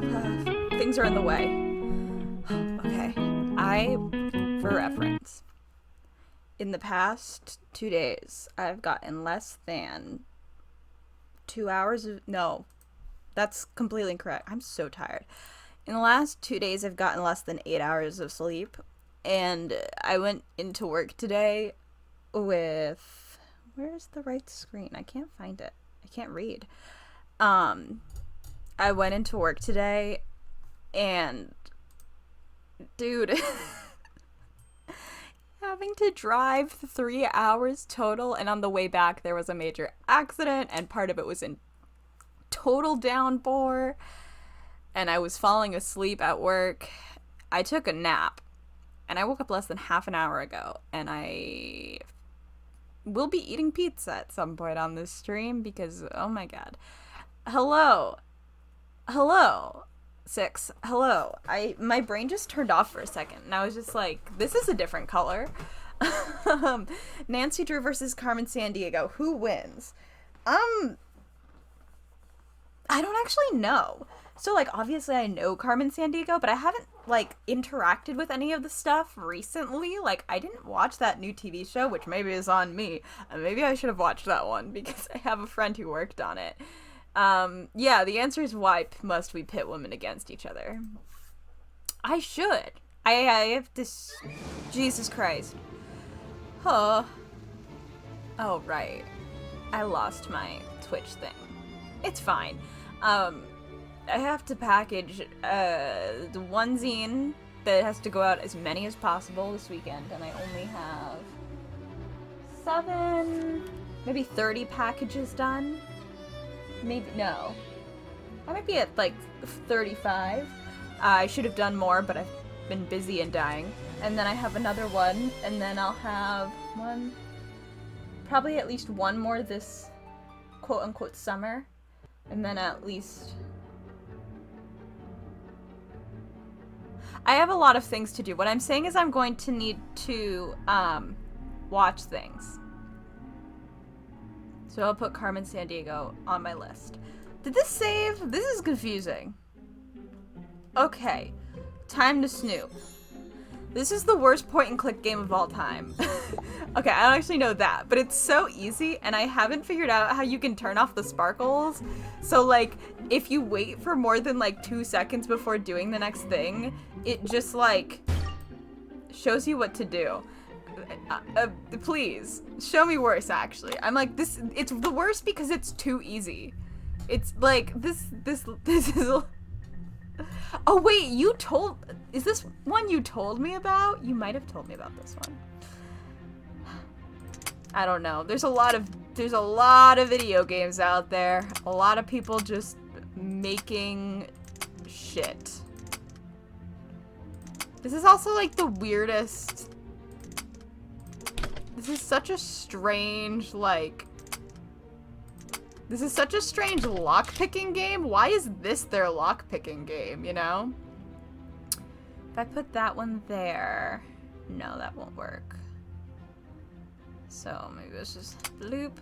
things are in the way. Okay. For reference, in the past 2 days, I've gotten less than 2 hours of, no, that's completely incorrect. I'm so tired. In the last 2 days, I've gotten less than 8 hours of sleep, and I went into work today with, where's the right screen? I can't find it. I can't read. I went into work today, and dude, having to drive 3 hours total, and on the way back there was a major accident, and part of it was in total downpour, and I was falling asleep at work. I took a nap, and I woke up less than half an hour ago, and I will be eating pizza at some point on this stream because, oh my god. Hello. 6. Hello. My brain just turned off for a second, and I was just like, this is a different color. Nancy Drew versus Carmen Sandiego. Who wins? I don't actually know. So, like, obviously I know Carmen Sandiego, but I haven't, like, interacted with any of the stuff recently. Like, I didn't watch that new TV show, which maybe is on me. And maybe I should have watched that one because I have a friend who worked on it. Yeah, the answer is why must we pit women against each other? I should. I have this... Jesus Christ. Huh. Oh, right. I lost my Twitch thing. It's fine. I have to package, the one zine that has to go out as many as possible this weekend, and I only have 7, maybe 30 packages done. Maybe, no. I might be at, like, 35. I should have done more, but I've been busy and dying. And then I have another one, and then I'll have probably at least one more this quote-unquote summer. And then at least... I have a lot of things to do. What I'm saying is I'm going to need to, watch things. So I'll put Carmen Sandiego on my list. Did this save? This is confusing. Okay. Time to snoop. This is the worst point-and-click game of all time. Okay, I don't actually know that, but it's so easy, and I haven't figured out how you can turn off the sparkles. So, like, if you wait for more than, like, 2 seconds before doing the next thing, it just, like, shows you what to do. Please, show me worse, actually. I'm like, it's the worst because it's too easy. It's, like, this is... Oh, wait, is this one you told me about? You might have told me about this one. I don't know. There's a lot of video games out there. A lot of people just making shit. This is also, like, the weirdest... This is such a strange, like... This is such a strange lockpicking game. Why is this their lockpicking game, you know? If I put that one there... No, that won't work. So maybe let's just loop.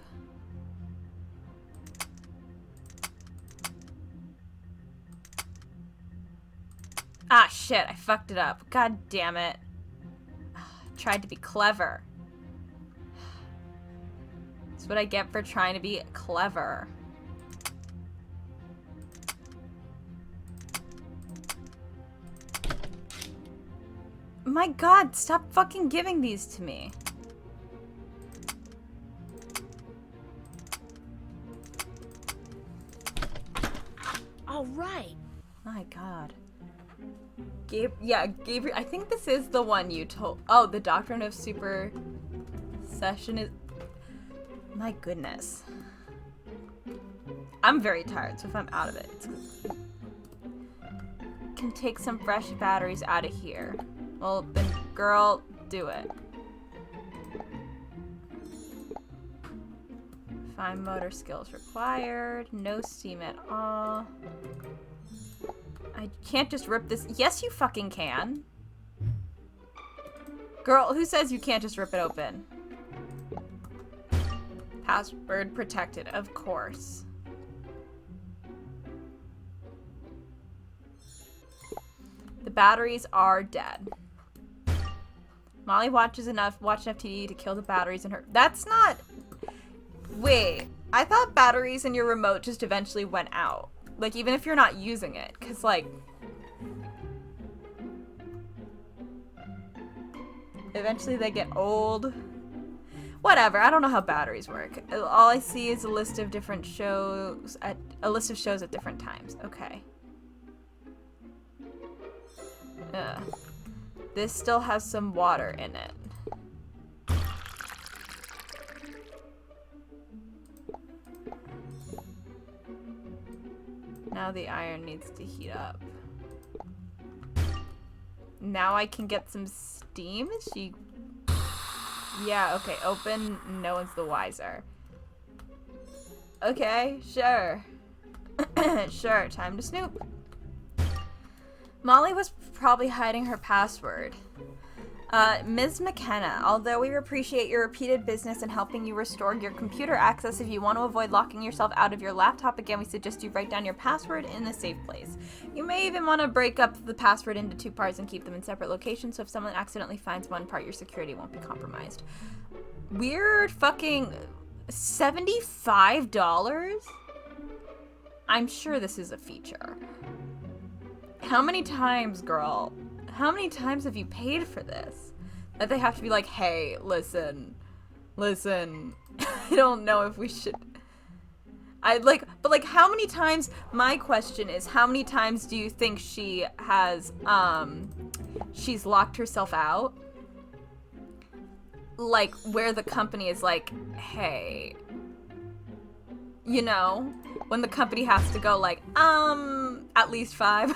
Ah, shit, I fucked it up. God damn it. Tried to be clever. That's what I get for trying to be clever. My god, stop fucking giving these to me. All right. My god. Gabriel, I think this is the one you told. Oh, the Doctrine of Supersession is... My goodness. I'm very tired, so if I'm out of it, it's... Can take some fresh batteries out of here. Well, then, girl, do it. Fine motor skills required. No steam at all. I can't just rip this. Yes, you fucking can. Girl, who says you can't just rip it open? Password protected, of course. The batteries are dead. Molly watched enough TV to kill the batteries in her... That's not... Wait. I thought batteries in your remote just eventually went out. Like, even if you're not using it. Because, like... Eventually they get old. Whatever. I don't know how batteries work. All I see is a list of different shows... A list of shows at different times. Okay. Ugh. This still has some water in it. Now the iron needs to heat up. Now I can get some steam? Is she... Yeah, okay, open. No one's the wiser. Okay, sure. Sure, time to snoop. Molly was probably hiding her password. Ms. McKenna, although we appreciate your repeated business in helping you restore your computer access, if you want to avoid locking yourself out of your laptop again, we suggest you write down your password in a safe place. You may even want to break up the password into 2 parts and keep them in separate locations, so if someone accidentally finds one part, your security won't be compromised. Weird fucking $75? I'm sure this is a feature. How many times, girl? How many times have you paid for this? That they have to be like, hey, listen. I don't know if we should... But how many times... My question is, how many times do you think she has, she's locked herself out? Like, where the company is like, hey... You know? When the company has to go like, at least 5.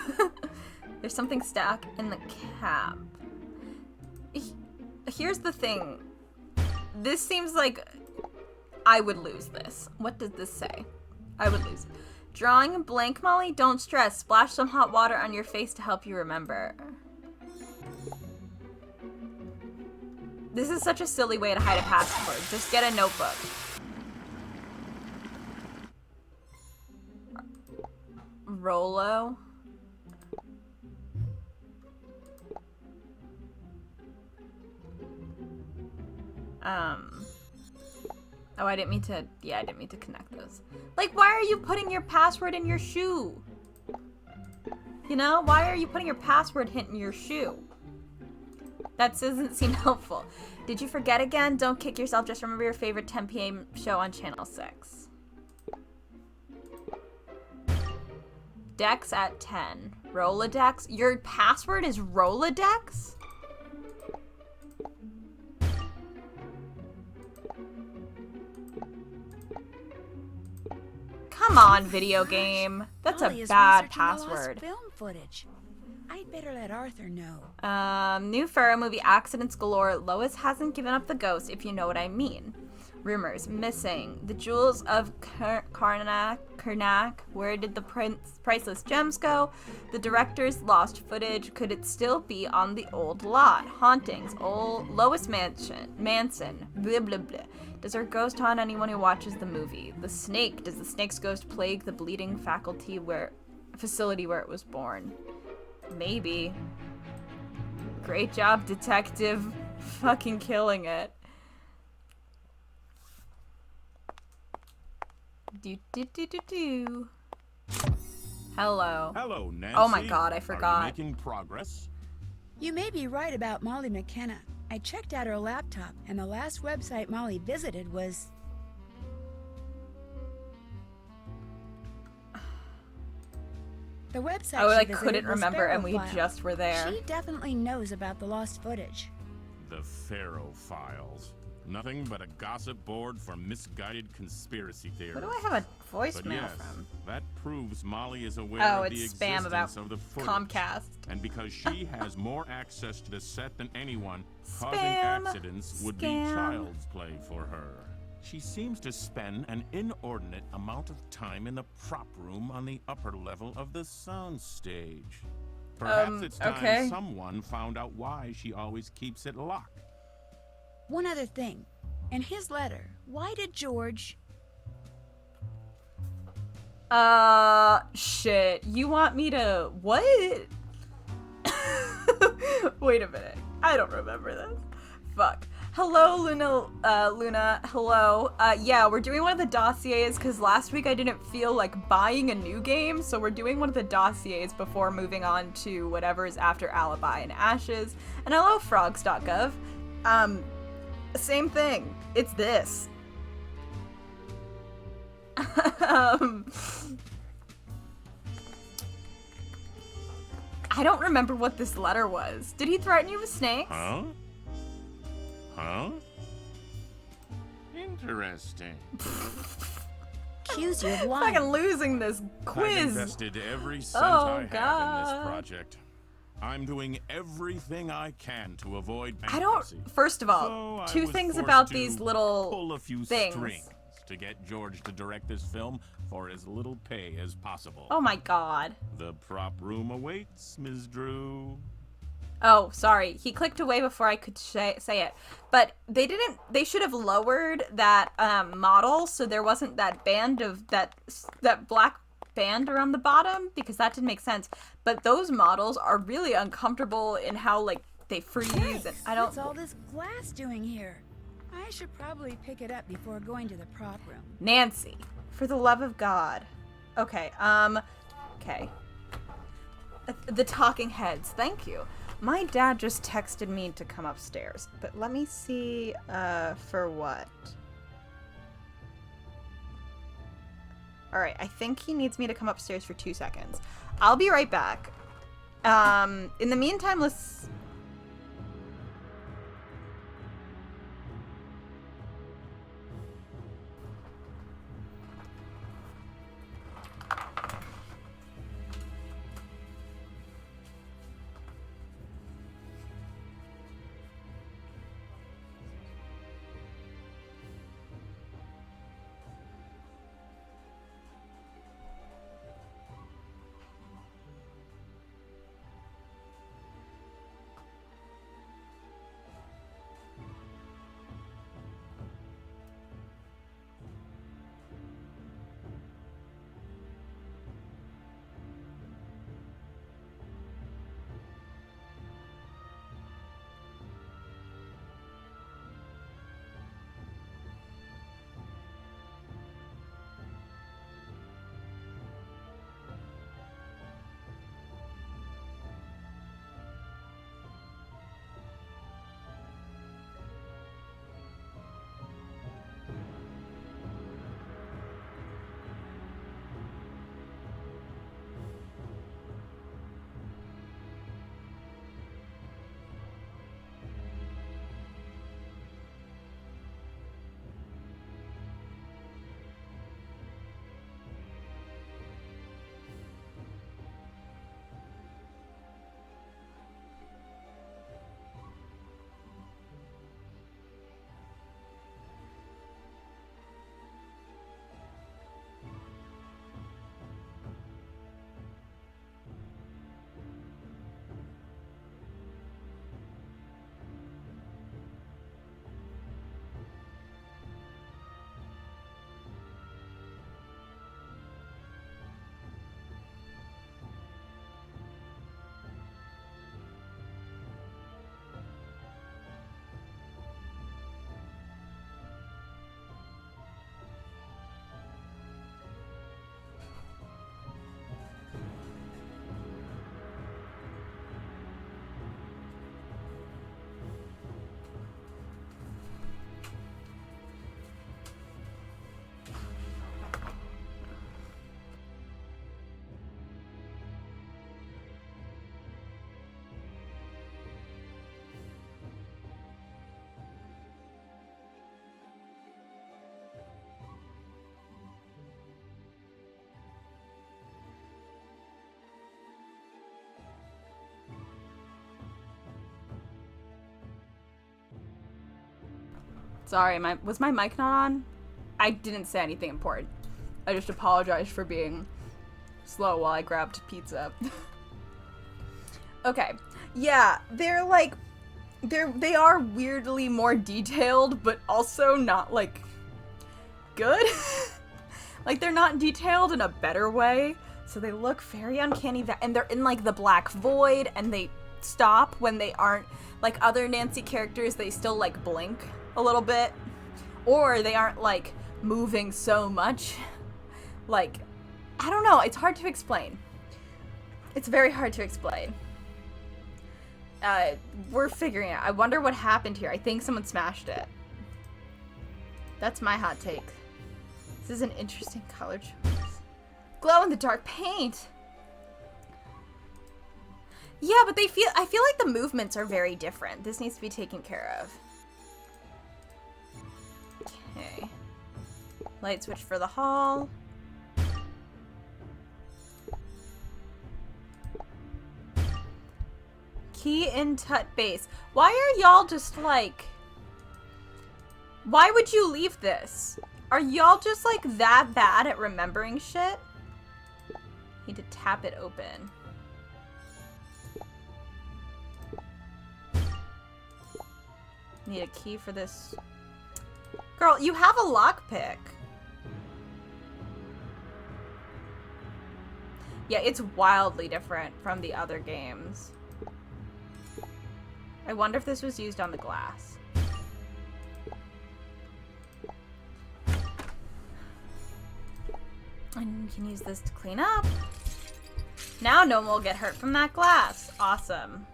There's something stuck in the cap. Here's the thing. This seems like I would lose this. What does this say? I would lose. Drawing a blank, Molly? Don't stress. Splash some hot water on your face to help you remember. This is such a silly way to hide a password. Just get a notebook. Rolo. Oh, I didn't mean to connect those. Like, why are you putting your password in your shoe? You know, why are you putting your password hint in your shoe? That doesn't seem helpful. Did you forget again? Don't kick yourself. Just remember your favorite 10 p.m. show on Channel 6. Dex at 10. Rolodex? Your password is Rolodex? Come on, video game. That's a bad password. Film footage. I'd better let Arthur know. New Pharaoh movie accidents galore. Lois hasn't given up the ghost, if you know what I mean. Rumors. Missing. The jewels of Karnak. Where did the priceless gems go? The director's lost footage. Could it still be on the old lot? Hauntings. Old Lois Manson. Blah, blah, blah. Does her ghost haunt anyone who watches the movie? The snake. Does the snake's ghost plague the bleeding facility where it was born? Maybe. Great job, detective. Fucking killing it. Do. Hello. Hello, Nancy. Oh my god, I forgot. Are you making progress? You may be right about Molly McKenna. I checked out her laptop, and the last website Molly visited was... The website I she visited couldn't was remember, and we Pharaoh Files. just were there. She definitely knows about the lost footage. The Pharaoh Files. Nothing but a gossip board for misguided conspiracy theories. What do I have a voicemail But yes, from? that proves Molly is aware Oh, of the it's spam existence about of the footage. Comcast. And because she has more access to the set than anyone, causing Spam. accidents would be Scam. child's play for her. She seems to spend an inordinate amount of time in the prop room on the upper level of the soundstage. Perhaps it's time okay. someone found out why she always keeps it locked. One other thing. In his letter, why did George... Shit. You want me to... What? Wait a minute. I don't remember this. Fuck. Hello, Luna, hello. Yeah, we're doing one of the dossiers because last week I didn't feel like buying a new game, so we're doing one of the dossiers before moving on to whatever's after Alibi and Ashes. And hello, frogs.gov. Same thing. It's this. I don't remember what this letter was. Did he threaten you with snakes? Huh? Huh? Interesting. Accuse you of lying. Fucking losing this quiz. I've invested every cent Oh, I have in God. this project. I'm doing everything I can to avoid I bankruptcy. don't. First of all, So I two was things forced about to these little pull a few things. strings to get George to direct this film for as little pay as possible. Oh my god. The prop room awaits, Ms. Drew. Oh, sorry. He clicked away before I could say it. But they didn't. They should have lowered that model so there wasn't that band of that black band around the bottom because that didn't make sense. But those models are really uncomfortable in how like they freeze and I don't. What's all this glass doing here? I should probably pick it up before going to the prop room. Nancy, for the love of God. Okay. Okay. The talking heads. Thank you. My dad just texted me to come upstairs, but let me see, for what? Alright, I think he needs me to come upstairs for 2 seconds. I'll be right back. In the meantime, let's... Sorry, was my mic not on? I didn't say anything important. I just apologized for being slow while I grabbed pizza. Okay. Yeah, they are weirdly more detailed, but also not, like, good. Like, they're not detailed in a better way, so they look very uncanny, and they're in, like, the black void, and they stop when they aren't, like, other Nancy characters, they still, like, blink a little bit. Or they aren't, like, moving so much. Like, I don't know. It's hard to explain. It's very hard to explain. We're figuring it out. I wonder what happened here. I think someone smashed it. That's my hot take. This is an interesting color choice. Glow-in-the-dark paint! Yeah, but I feel like the movements are very different. This needs to be taken care of. Okay. Light switch for the hall. Key in tut base. Why are y'all just like... Why would you leave this? Are y'all just like that bad at remembering shit? Need to tap it open. Need a key for this. Girl, you have a lockpick. Yeah, it's wildly different from the other games. I wonder if this was used on the glass. And we can use this to clean up. Now no one will get hurt from that glass. Awesome.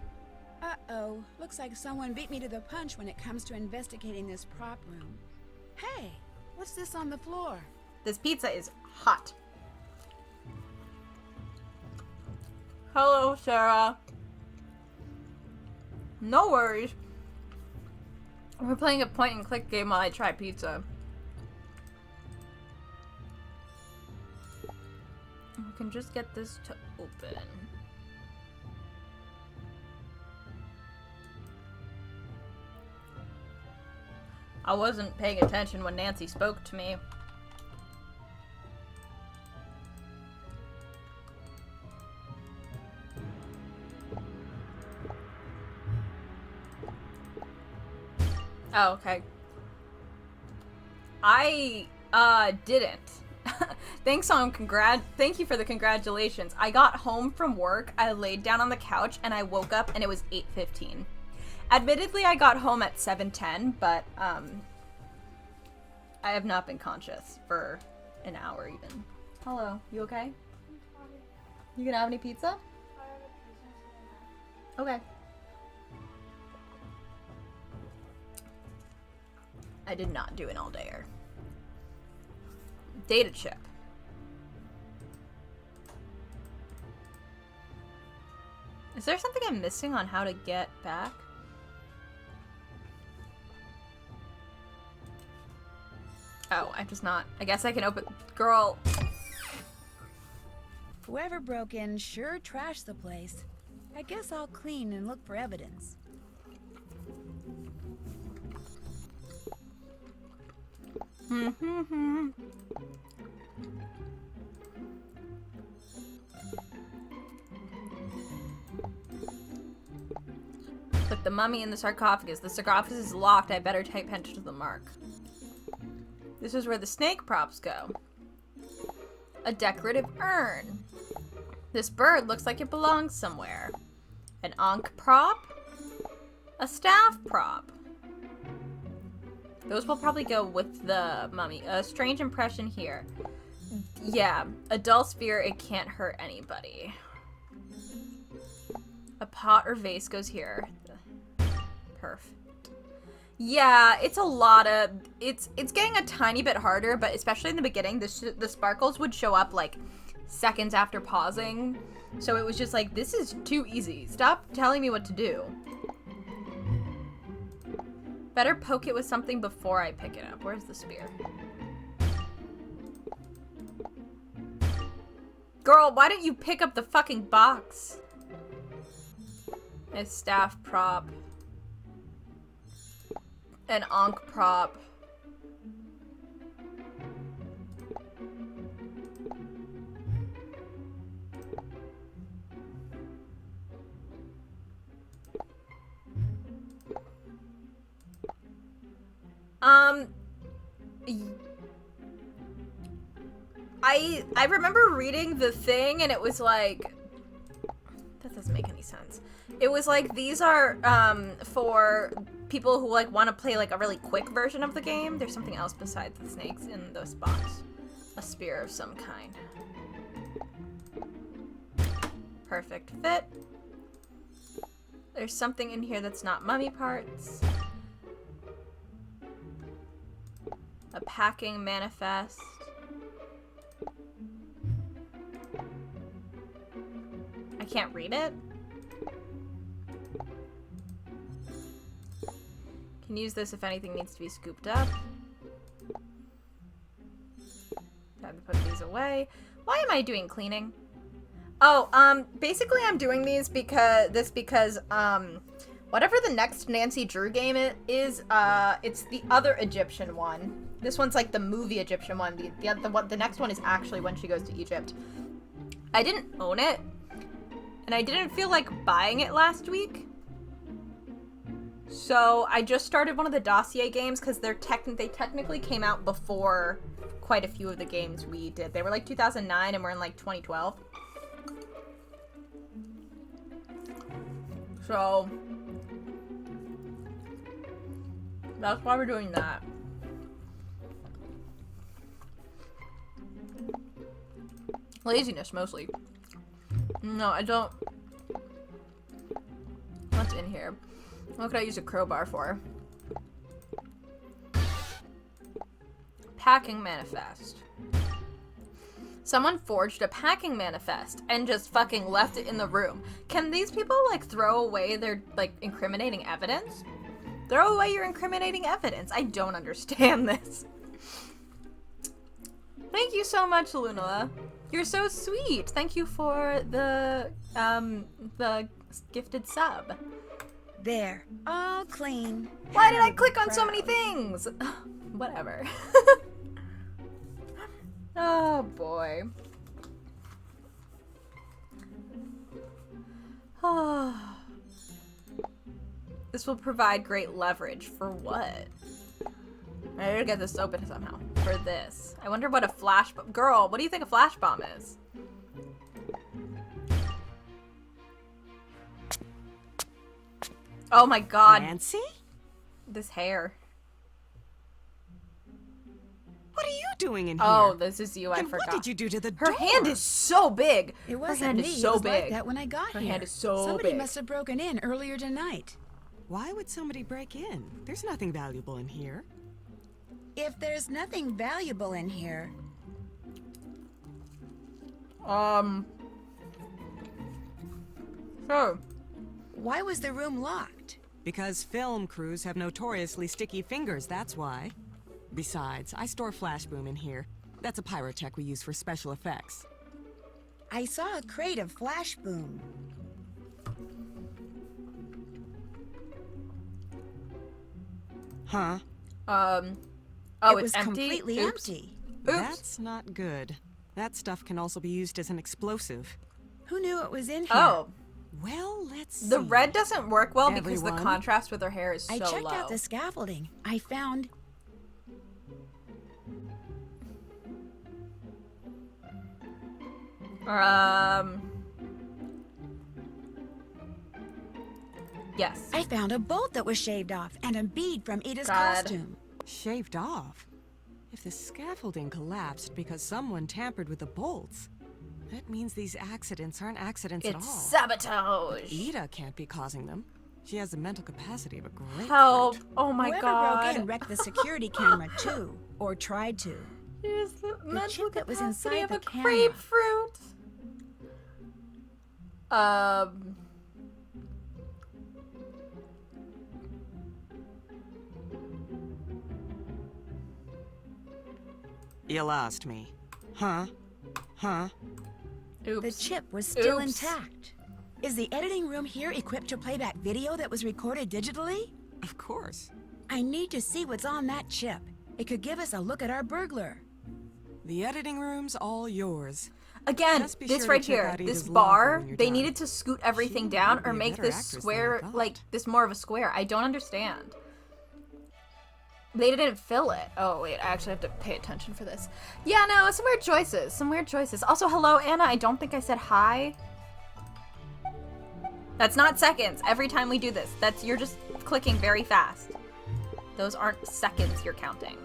Uh-oh. Looks like someone beat me to the punch when it comes to investigating this prop room. Hey, what's this on the floor? This pizza is hot. Hello, Sarah. No worries. We're playing a point-and-click game while I try pizza. We can just get this to open. I wasn't paying attention when Nancy spoke to me. Oh, okay. I, didn't. Thank you for the congratulations. I got home from work, I laid down on the couch, and I woke up and it was 8:15. Admittedly, I got home at 7:10, but, I have not been conscious for an hour even. Hello, you okay? You gonna have any pizza? Okay. I did not do an all-dayer. Data chip. Is there something I'm missing on how to get back? Oh, I'm just not. I guess I can open... Girl. Whoever broke in sure trashed the place. I guess I'll clean and look for evidence. Put the mummy in the sarcophagus. The sarcophagus is locked. I better type enter to the mark. This is where the snake props go. A decorative urn. This bird looks like it belongs somewhere. An ankh prop. A staff prop. Those will probably go with the mummy. A strange impression here. Yeah, a dull sphere, it can't hurt anybody. A pot or vase goes here. Perfect. Yeah, it's a lot of... It's getting a tiny bit harder, but especially in the beginning, the sparkles would show up, like, seconds after pausing. So it was just like, this is too easy. Stop telling me what to do. Better poke it with something before I pick it up. Where's the spear? Girl, why didn't you pick up the fucking box? A staff prop. An ankh prop. I remember reading the thing and it was like, that doesn't make any any sense. It was like, these are for people who like want to play like a really quick version of the game. There's something else besides the snakes in this box. A spear of some kind. Perfect fit. There's something in here that's not mummy parts. A packing manifest. I can't read it. Can use this if anything needs to be scooped up. Time to put these away. Why am I doing cleaning? Oh, basically I'm doing these because whatever the next Nancy Drew game is, it's the other Egyptian one. This one's like the movie Egyptian one. The next one is actually when she goes to Egypt. I didn't own it, and I didn't feel like buying it last week. So I just started one of the dossier games because they technically came out before quite a few of the games we did. They were like 2009 and we're in like 2012. So that's why we're doing that. Laziness, mostly. No, I don't. What's in here? What could I use a crowbar for? Packing manifest. Someone forged a packing manifest and just fucking left it in the room. Can these people, like, throw away their, like, incriminating evidence? Throw away your incriminating evidence. I don't understand this. Thank you so much, Lunala. You're so sweet. Thank you for the gifted sub. There, all clean. Why did I click on so many things? Whatever. Oh, boy. Oh. This will provide great leverage for what? I gotta get this open somehow. For this. I wonder what a flash bomb... Girl, what do you think a flash bomb is? Oh my god. Nancy? This hair. What are you doing in here? Oh, this is you. I and forgot. what did you do to the Her door? hand is so big. It Her wasn't hand me. is so it was big. like that when I got Her here. hand is so Somebody big. must have broken in earlier tonight. Why would somebody break in? There's nothing valuable in here. If there's nothing valuable in here, So, why was the room locked? Because film crews have notoriously sticky fingers, that's why. Besides, I store flash boom in here. That's a pyrotech we use for special effects. I saw a crate of flash boom. Huh? oh, it it's was empty? completely Oops. empty. Oops. That's not good. That stuff can also be used as an explosive. Who knew it was in here? Oh, Well, let's see. the red doesn't work well because the Everyone? contrast with her hair is so I checked low. out the scaffolding. I found... Yes. I found a bolt that was shaved off and a bead from Ida's God. costume. Shaved off? If the scaffolding collapsed because someone tampered with the bolts, that means these accidents aren't accidents at all. It's sabotage. Ida can't be causing them. She has the mental capacity of a grapefruit. Help. Oh my Whoever god. broke in wrecked the security camera too, or tried to. Here's the mental chip that was capacity inside of the a camera. grapefruit. You lost me. Huh? Huh? Oops. The chip was still Oops. intact. Is the editing room here equipped to play back video that was recorded digitally? Of course. I need to see what's on that chip. It could give us a look at our burglar. The editing room's all yours. Again, Just be this sure to right check here, out this Ida's locker bar, when you're they done. needed to scoot everything She down would or be a make better this actress than I square, thought. like, this more of a square. I don't understand. They didn't fill it. Oh, wait, I actually have to pay attention for this. Yeah, no, some weird choices. Some weird choices. Also, hello, Anna. I don't think I said hi. That's not seconds. Every time we do this, you're just clicking very fast. Those aren't seconds you're counting.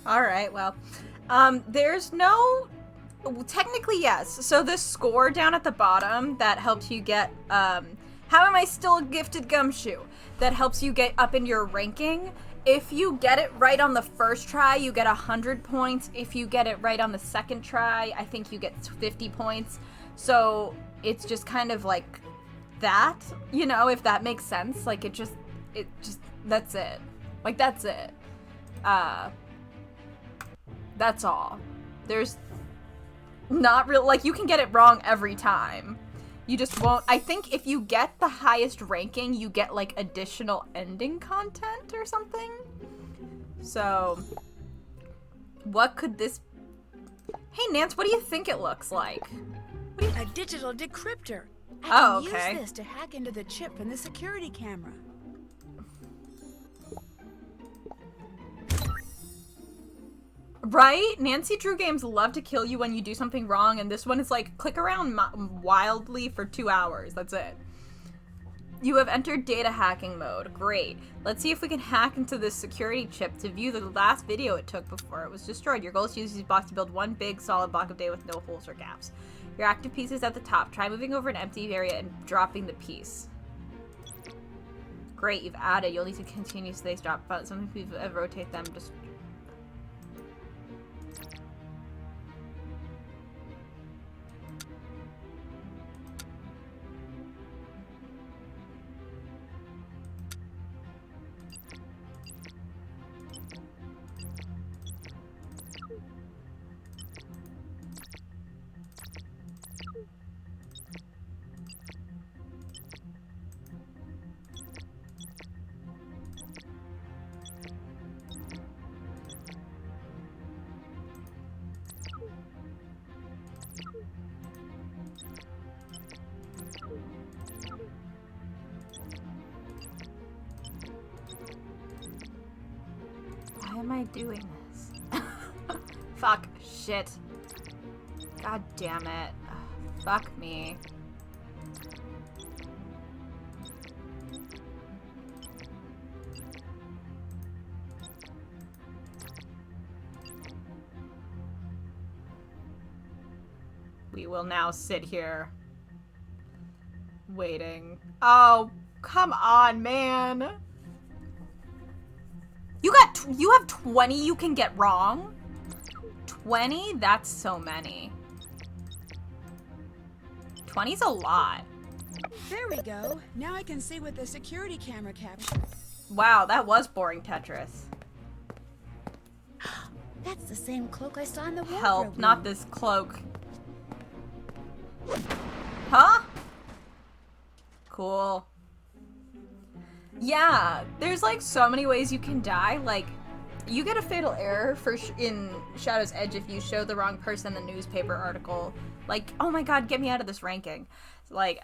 Alright, well, there's no, technically yes, so this score down at the bottom that helps you get, how am I still a gifted gumshoe? That helps you get up in your ranking. If you get it right on the first try, you get 100 points. If you get it right on the second try, I think you get 50 points. So it's just kind of like that, you know, if that makes sense. Like, that's it. Like, that's it. That's all. There's not real, like, you can get it wrong every time. You just won't. I think if you get the highest ranking, you get, like, additional ending content or something. So, what could this... Hey, Nance, what do you think it looks like? A digital decryptor. I can okay. use this to hack into the chip from the security camera. Right? Nancy Drew games love to kill you when you do something wrong, and this one is like, click around wildly for 2 hours. That's it. You have entered data hacking mode. Great. Let's see if we can hack into this security chip to view the last video it took before it was destroyed. Your goal is to use these blocks to build one big solid block of data with no holes or gaps. Your active piece is at the top. Try moving over an empty area and dropping the piece. Great, you've added. You'll need to continuously drop, but sometimes we rotate them. Just why am I doing this? Fuck. Shit. God damn it. Ugh, fuck me. We will now sit here waiting. Oh, come on, man. You have 20 you can get wrong? 20? That's so many. 20's a lot. There we go. Now I can see what the security camera captured. Wow, that was boring Tetris. That's the same cloak I saw in the wardrobe Help, room. not this cloak. Huh? Cool. Yeah, there's like so many ways you can die. Like, you get a fatal error for in Shadow's Edge if you show the wrong person the newspaper article. Like, oh my god, get me out of this ranking. Like,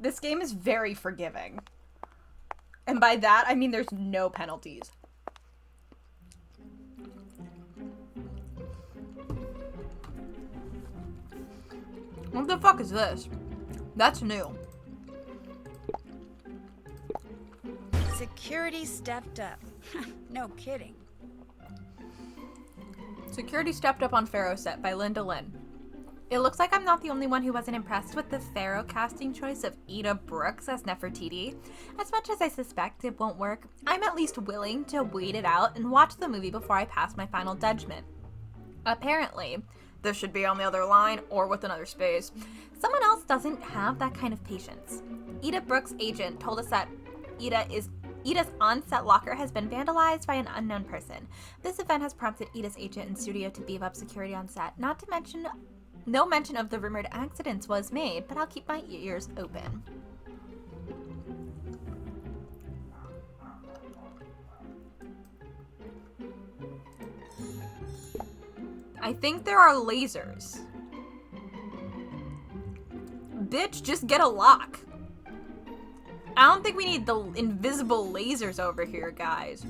this game is very forgiving. And by that, I mean there's no penalties. What the fuck is this? That's new. Security stepped up. No kidding. Security stepped up on Pharaoh set by Linda Lynn. It looks like I'm not the only one who wasn't impressed with the Pharaoh casting choice of Ida Brooks as Nefertiti. As much as I suspect it won't work, I'm at least willing to wait it out and watch the movie before I pass my final judgment. Apparently, this should be on the other line or with another space. Someone else doesn't have that kind of patience. Ida Brooks' agent told us that Ida's on-set locker has been vandalized by an unknown person. This event has prompted Ida's agent and studio to beef up security on set. Not to mention, no mention of the rumored accidents was made, but I'll keep my ears open. I think there are lasers. Bitch, just get a lock. I don't think we need the invisible lasers over here, guys.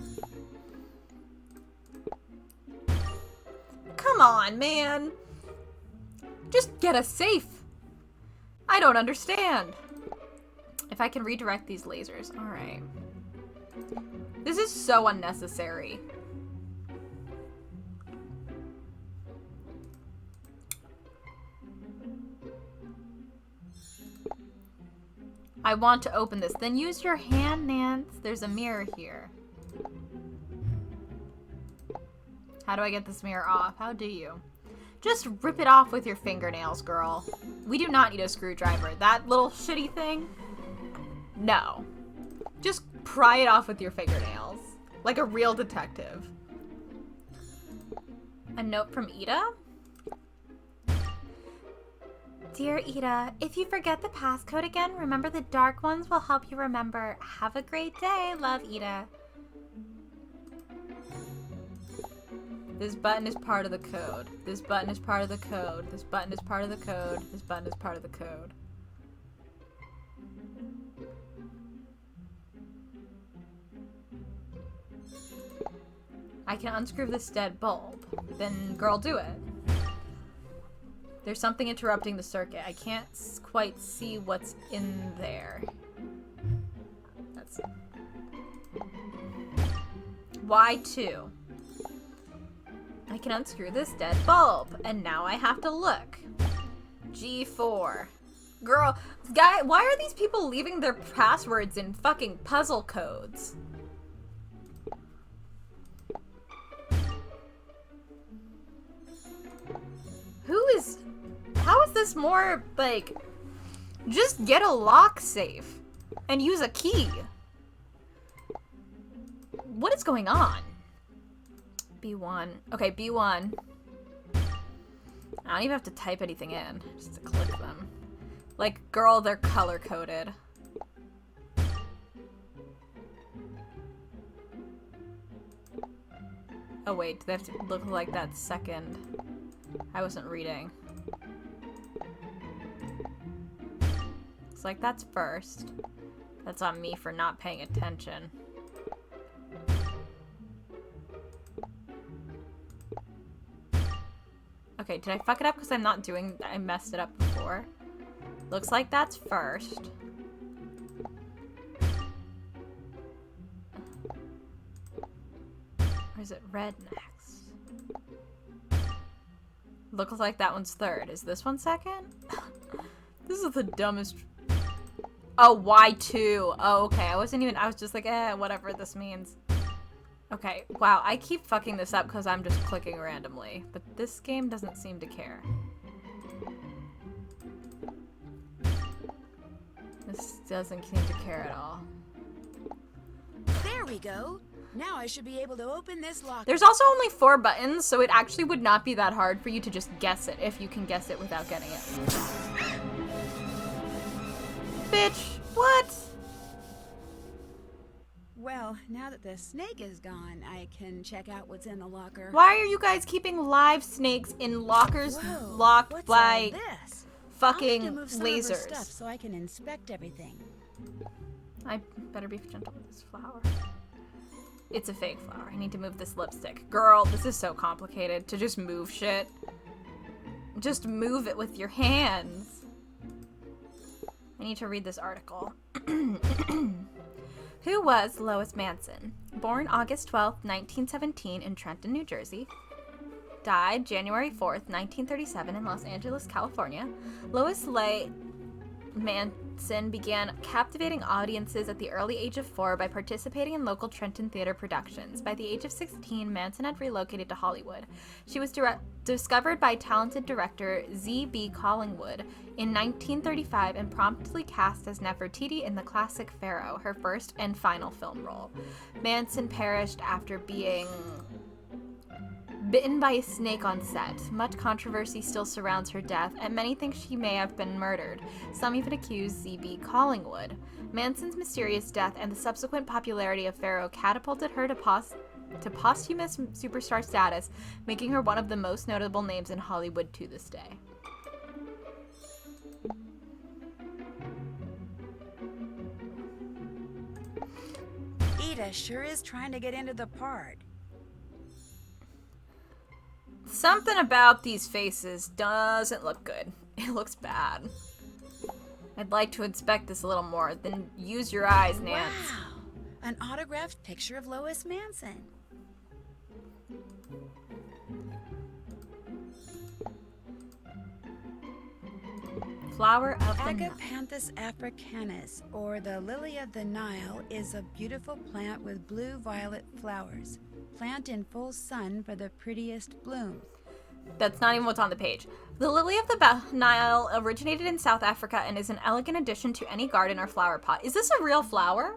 Come on, man. Just get a safe. I don't understand. If I can redirect these lasers. Alright. This is so unnecessary. I want to open this. Then use your hand, Nance. There's a mirror here. How do I get this mirror off? How do you? Just rip it off with your fingernails, girl. We do not need a screwdriver. That little shitty thing? No. Just pry it off with your fingernails. Like a real detective. A note from Ida? Dear Ida, if you forget the passcode again, remember the dark ones will help you remember. Have a great day. Love, Ida. This button is part of the code. This button is part of the code. This button is part of the code. This button is part of the code. I can unscrew this dead bulb. Then, girl, do it. There's something interrupting the circuit. I can't quite see what's in there. That's... Y2. I can unscrew this dead bulb. And now I have to look. G4. Girl, guy, why are these people leaving their passwords in fucking puzzle codes? Who is... How is this more, like... Just get a lock safe. And use a key. What is going on? B1. Okay, B1. I don't even have to type anything in. Just to click them. Like, girl, they're color-coded. Oh wait, do they have to look like that second? I wasn't reading. Looks like that's first. That's on me for not paying attention. Okay, did I fuck it up because I'm not doing... I messed it up before. Looks like that's first. Or is it red next? Looks like that one's third. Is this one second? This is the dumbest... Oh, Y2. Oh, okay. I wasn't even... I was just like, whatever this means. Okay. Wow, I keep fucking this up because I'm just clicking randomly. But this game doesn't seem to care. This doesn't seem to care at all. There we go. Now I should be able to open this lock. There's also only 4 buttons, so it actually would not be that hard for you to just guess it if you can guess it without getting it. Bitch, what? Well, now that the snake is gone, I can check out what's in the locker. Why are you guys keeping live snakes in lockers locked what's by all this? fucking I'll have to move some of her lasers? stuff so I can inspect everything. I better be gentle with this flower. It's a fake flower. I need to move this lipstick. Girl, this is so complicated to just move shit. Just move it with your hands. I need to read this article. Who was Lois Manson? Born August 12, 1917 in Trenton, New Jersey. died January 4th, 1937 in Los Angeles, California, Lois Leigh Manson began captivating audiences at the early age of 4 by participating in local Trenton theater productions. By the age of 16, Manson had relocated to Hollywood. She was discovered by talented director Z.B. Collingwood in 1935 and promptly cast as Nefertiti in the classic Pharaoh, her first and final film role. Manson perished after being bitten by a snake on set. Much controversy still surrounds her death, and many think she may have been murdered. Some even accuse Z.B. Collingwood. Manson's mysterious death and the subsequent popularity of Pharaoh catapulted her to posthumous superstar status, making her one of the most notable names in Hollywood to this day. Ida sure is trying to get into the part. Something about these faces doesn't look good. It looks bad. I'd like to inspect this a little more. Then use your eyes, Nance. Wow! An autographed picture of Lois Manson. Flower of the Nile. Agapanthus africanus, or the lily of the Nile, is a beautiful plant with blue-violet flowers. Plant in full sun for the prettiest blooms. That's not even what's on the page. The lily of the Nile originated in South Africa and is an elegant addition to any garden or flower pot. Is this a real flower?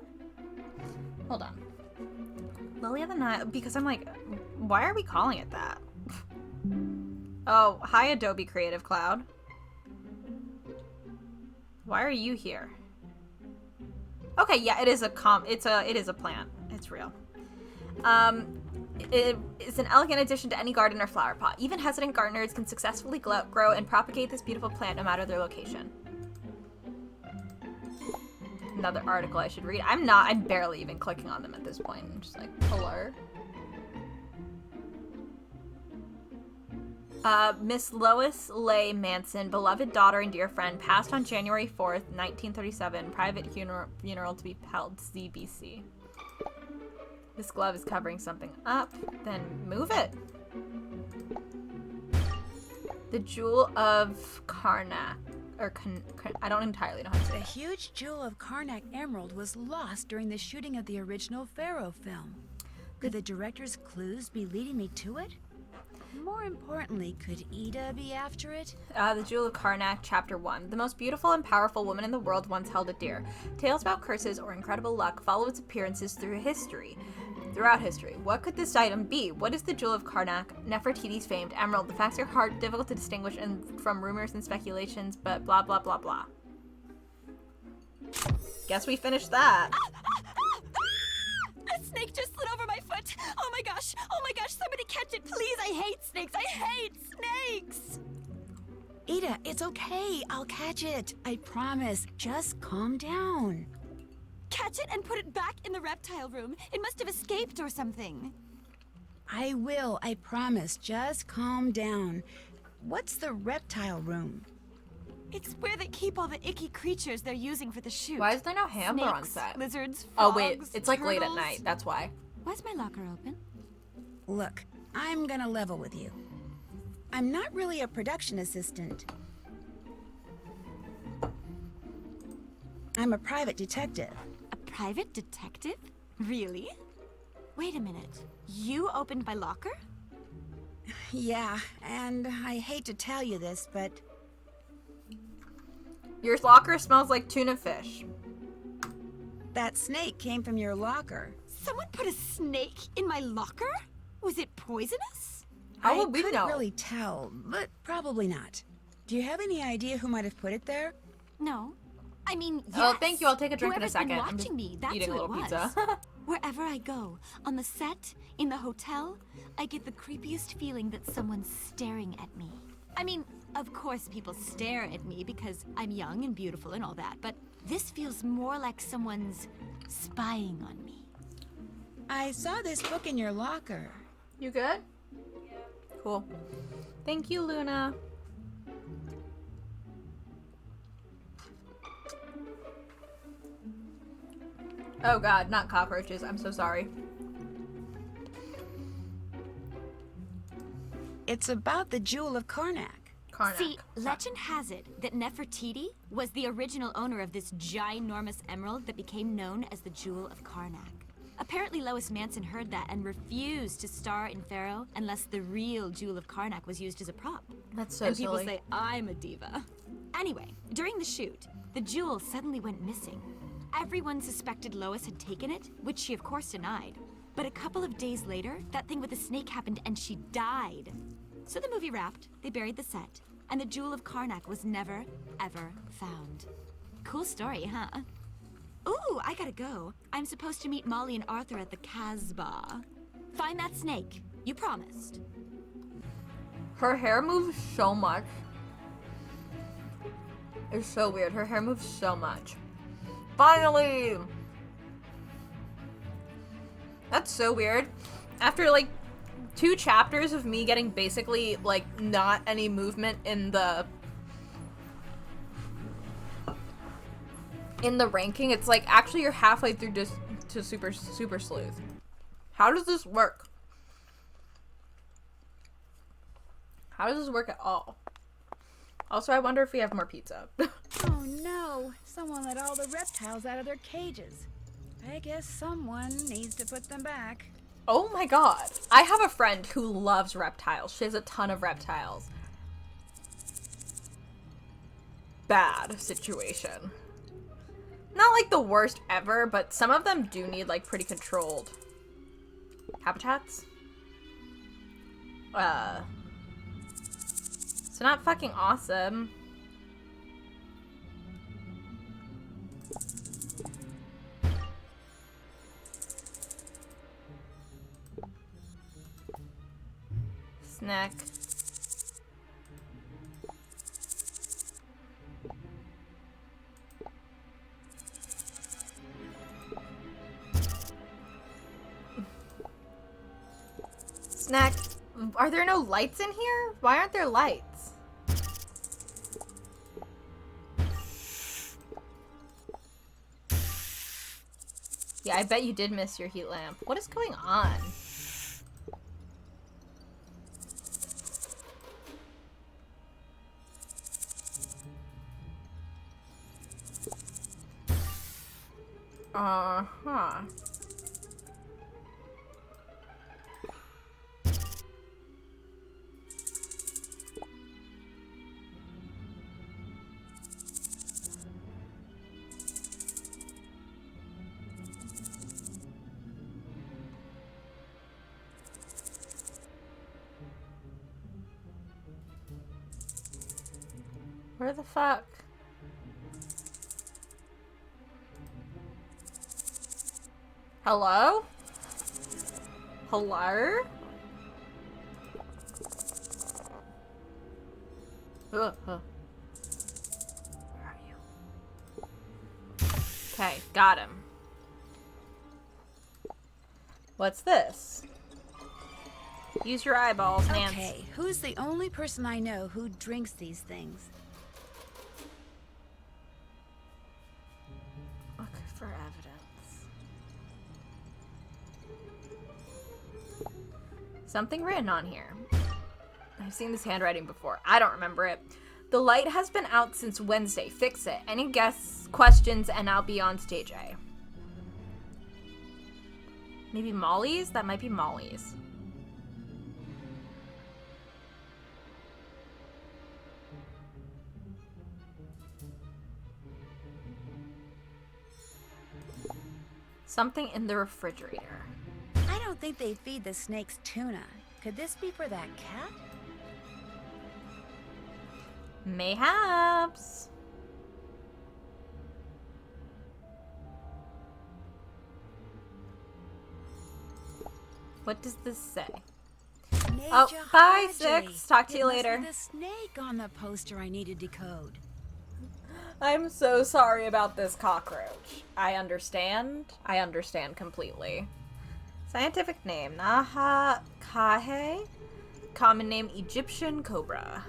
Hold on. Lily of the Nile, because I'm like, why are we calling it that? Oh, hi Adobe Creative Cloud. Why are you here? Okay, yeah, it is a plant. It's real. It is an elegant addition to any garden or flower pot. Even hesitant gardeners can successfully grow and propagate this beautiful plant no matter their location. Another article I should read. I'm barely even clicking on them at this point. I'm just like, hello. Miss Lois Leigh Manson, beloved daughter and dear friend, passed on January 4th, 1937. Private funeral to be held, CBC. This glove is covering something up. Then move it. The Jewel of Karnak. Or I don't entirely know how to say The it. huge jewel of Karnak emerald was lost during the shooting of the original Pharaoh film. Could the director's clues be leading me to it? More importantly, could Ida be after it? The Jewel of Karnak, Chapter 1. The most beautiful and powerful woman in the world once held it dear. Tales about curses or incredible luck follow its appearances throughout history. What could this item be? What is the Jewel of Karnak? Nefertiti's famed emerald. The facts are hard, difficult to distinguish from rumors and speculations, but blah blah blah blah. Guess we finished that. A snake just slid over my foot. Oh my gosh, somebody catch it, please. I hate snakes, I hate snakes. Ida, it's okay. I'll catch it. I promise. Just calm down. Catch it and put it back in the reptile room. It must have escaped or something. I will, I promise. Just calm down. What's the reptile room? It's where they keep all the icky creatures they're using for the shoot. Why is there no Handler on Snakes, set? lizards, Oh frogs, wait, it's like late at turtles. night. That's why. Why's my locker open? Look, I'm gonna level with you. I'm not really a production assistant. I'm a private detective. A private detective? Really? Wait a minute. You opened my locker? Yeah, and I hate to tell you this, but Your locker smells like tuna fish. that snake came from your locker. Someone put a snake in my locker? Was it poisonous? How would we I couldn't know? really tell, but probably not. Do you have any idea who might have put it there? No. I mean, yes. Oh, thank you. I'll take a drink in a Whoever's been second. I'm watching just me, that's eating a who little it was. pizza. Wherever I go, on the set, in the hotel, I get the creepiest feeling that someone's staring at me. I mean, of course people stare at me because I'm young and beautiful and all that, but this feels more like someone's spying on me. I saw this book in your locker. You good? Yeah. Cool. Thank you, Luna. Oh god, not cockroaches. I'm so sorry. It's about the Jewel of Karnak. Karnak. See, legend has it that Nefertiti was the original owner of this ginormous emerald that became known as the Jewel of Karnak. Apparently Lois Manson heard that and refused to star in Pharaoh unless the real Jewel of Karnak was used as a prop. That's so And people silly. say I'm a diva. Anyway, during the shoot, the jewel suddenly went missing. Everyone suspected Lois had taken it, which she of course denied. But a couple of days later, that thing with the snake happened and she died. So the movie wrapped, they buried the set, and the Jewel of Karnak was never, ever found. Cool story, huh? Ooh, I gotta go. I'm supposed to meet Molly and Arthur at the Casbah. Find that snake. You promised. Her hair moves so much. It's so weird. Her hair moves so much. Finally! That's so weird. After like 2 chapters of me getting basically like not any movement in the ranking, it's like actually you're halfway through just to super sleuth. How does this work? How does this work at all? Also, I wonder if we have more pizza. Oh no, someone let all the reptiles out of their cages. I guess someone needs to put them back. Oh my god. I have a friend who loves reptiles. She has a ton of reptiles. Bad situation. Not like the worst ever, but some of them do need like pretty controlled habitats. So not fucking awesome. Snack. Snack. Are there no lights in here? Why aren't there lights? Yeah, I bet you did miss your heat lamp. What is going on? Uh-huh. Where the fuck? Hello? Hello? Where are you? Okay, got him. What's this? Use your eyeballs, Nance. Okay, who's the only person I know who drinks these things? Look for evidence. Something written on here. I've seen this handwriting before. I don't remember it. The light has been out since Wednesday. Fix it. Any guests, questions, and I'll be on stage A. Maybe Molly's? That might be Molly's. Something in the refrigerator. I don't think they feed the snakes tuna. Could this be for that cat? Mayhaps. What does this say? Oh, Major bye, Haji. Six. Talk to you It must be later. the snake on the poster I need to decode. I'm so sorry about this cockroach. I understand. I understand completely. Scientific name, Naha Kahe. Common name, Egyptian cobra.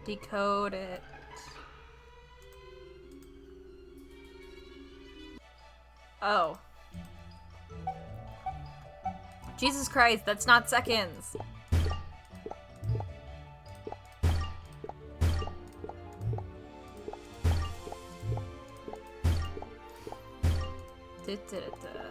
Decode it. Oh. Jesus Christ, that's not seconds. Da-da-da.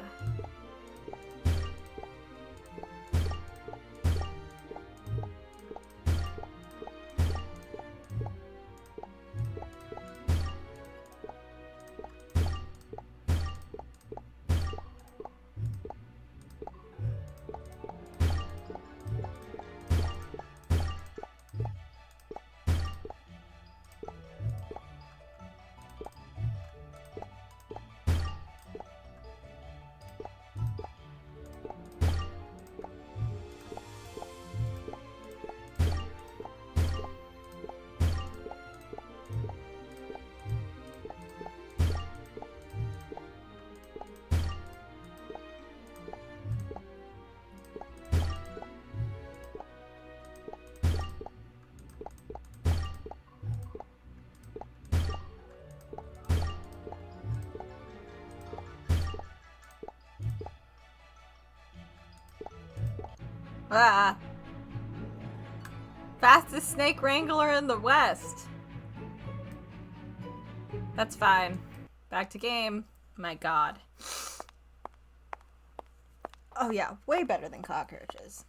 Ah. Fastest snake wrangler in the West. That's fine. Back to game. My god. Oh yeah, way better than cockroaches.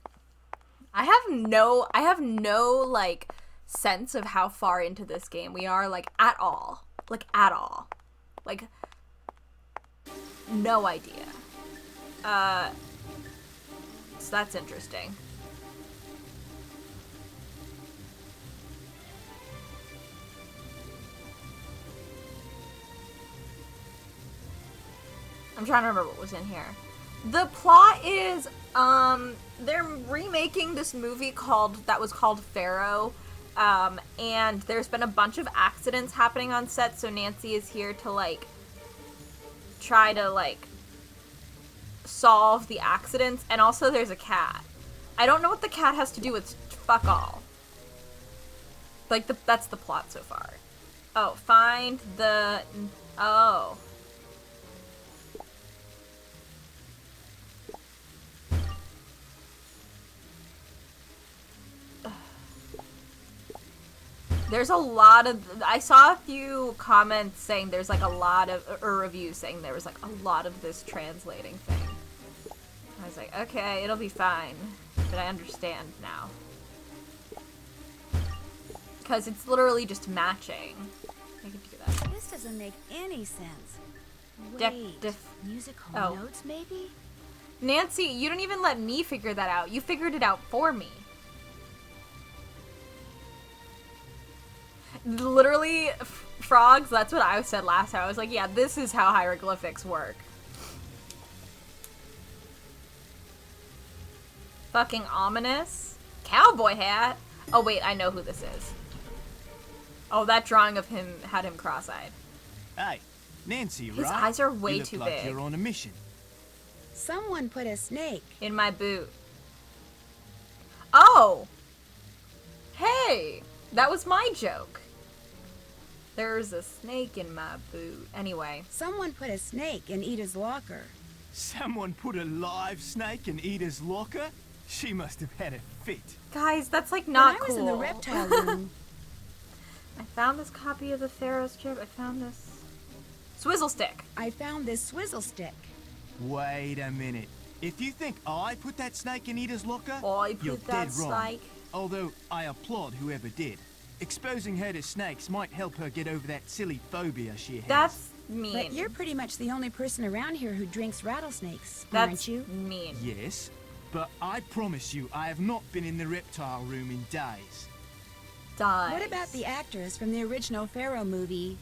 I have no like sense of how far into this game we are, like at all. Like at all. Like no idea. So that's interesting. I'm trying to remember what was in here. The plot is, they're remaking this movie that was called Pharaoh, and there's been a bunch of accidents happening on set, so Nancy is here to, like, try to, like, solve the accidents, and also there's a cat. I don't know what the cat has to do with fuck all. Like, that's the plot so far. Oh, find the... Oh. There's a lot of... I saw a few comments saying there's, like, a lot of... Or reviews saying there was, like, a lot of this translating thing. I was like, okay, it'll be fine. But I understand now. Because it's literally just matching. I could do that. This doesn't make any sense. Def- musical oh. notes, maybe? Nancy, you didn't even let me figure that out. You figured it out for me. Literally, frogs, that's what I said last time. I was like, yeah, this is how hieroglyphics work. Fucking ominous. Cowboy hat. Oh, wait, I know who this is. Oh, that drawing of him had him cross-eyed. Hey, Nancy, His right? eyes are way you look too like big. You're on a mission. Someone put a snake. In my boot. Oh! Hey! That was my joke. There's a snake in my boot. Anyway. Someone put a snake in Ida's locker. Someone put a live snake in Ida's locker? She must have had a fit. Guys, that's like not when I cool. was in the reptile room. I found this copy of the Pharaoh's Chip. I found this swizzle stick. I found this swizzle stick. Wait a minute. If you think I put that snake in Ida's locker, I put you're that dead wrong. snake. Although I applaud whoever did. Exposing her to snakes might help her get over that silly phobia she has. That's mean. But you're pretty much the only person around here who drinks rattlesnakes, That's aren't you? mean. Yes, but I promise you I have not been in the reptile room in days. Dies. What about the actress from the original Pharaoh movie?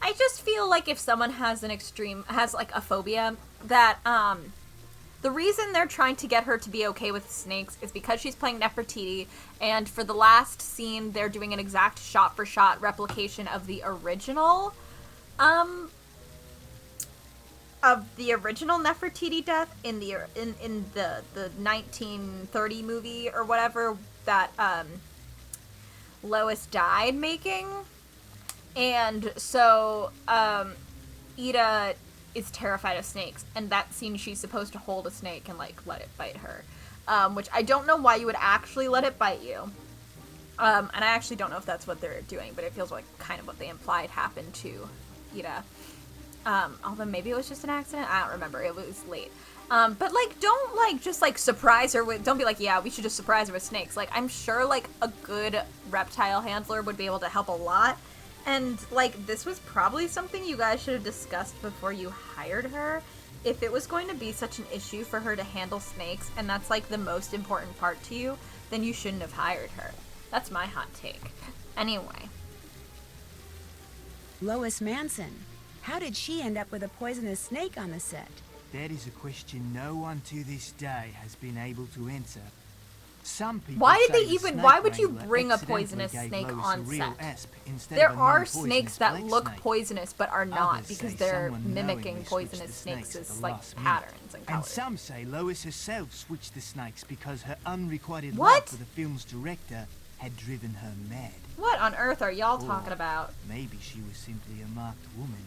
I just feel like if someone has like a phobia, that, the reason they're trying to get her to be okay with snakes is because she's playing Nefertiti, and for the last scene, they're doing an exact shot-for-shot replication of the original, Nefertiti death in the 1930 movie or whatever that, Lois died making. And so, Ida is terrified of snakes, and that scene she's supposed to hold a snake and, like, let it bite her. Which I don't know why you would actually let it bite you. And I actually don't know if that's what they're doing, but it feels like kind of what they implied happened to Ida. Although maybe it was just an accident. I don't remember. It was late. But, like, don't, like, just, like, surprise her with... Don't be like, yeah, we should just surprise her with snakes. Like, I'm sure, like, a good reptile handler would be able to help a lot. And, like, this was probably something you guys should have discussed before you hired her. If it was going to be such an issue for her to handle snakes, and that's, like, the most important part to you, then you shouldn't have hired her. That's my hot take. Anyway. Lois Manson. How did she end up with a poisonous snake on the set? That is a question no one to this day has been able to answer. Some people Why did say they the even... snake Why would you wrangler bring a accidentally poisonous gave snake Lois on a real set? asp instead There of a are non-poisonous snakes that black look snake. poisonous but are not Others because say they're someone mimicking knowingly poisonous switched the snakes snakes at as the like last minute. patterns and And colors. some say Lois herself switched the snakes because her unrequited What? love for the film's director had driven her mad. What on earth are y'all Or talking about? maybe she was simply a marked woman.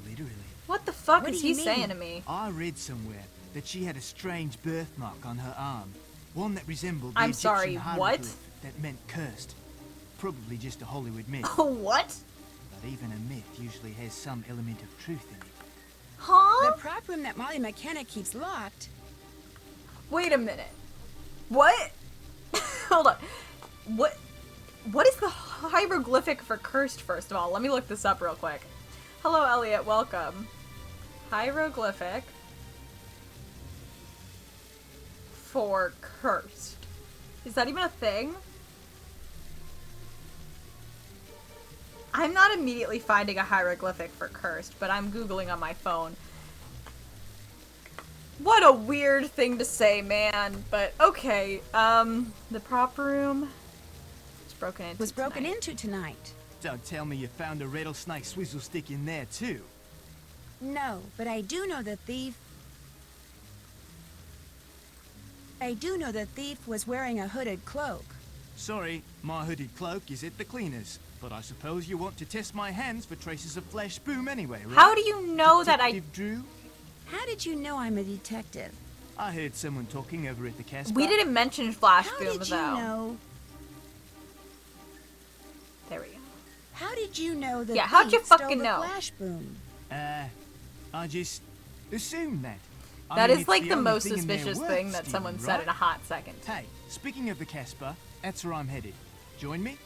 Literally. What the fuck What is do he you saying mean? to me? I read somewhere that she had a strange birthmark on her arm. One that resembled the I'm Egyptian sorry, what? hieroglyph that meant cursed. Probably just a Hollywood myth. What? But even a myth usually has some element of truth in it. Huh? The prop room that Molly McKenna keeps locked. Wait a minute. What? Hold on. What is the hieroglyphic for cursed, first of all? Let me look this up real quick. Hello, Elliot. Welcome. Hieroglyphic for cursed. Is that even a thing? I'm not immediately finding a hieroglyphic for cursed, but I'm Googling on my phone. What a weird thing to say, man. But okay, the prop room was broken into tonight. Don't tell me you found a rattlesnake swizzle stick in there too. No, but I do know the thief was wearing a hooded cloak. Sorry, my hooded cloak is at the cleaners. But I suppose you want to test my hands for traces of flash boom anyway, right? How do you know that I... Detective Drew? How did you know I'm a detective? I heard someone talking over at the Casbah. We didn't mention Flash How Boom, did though. you know? There we go. How did you know the Yeah, how'd you thief stole fucking the know? flash boom? I just assumed that. That is it's like the only most thing in their suspicious worth, thing that Steven, someone said right? in a hot second. Hey, speaking of the Casbah, that's where I'm headed. Join me?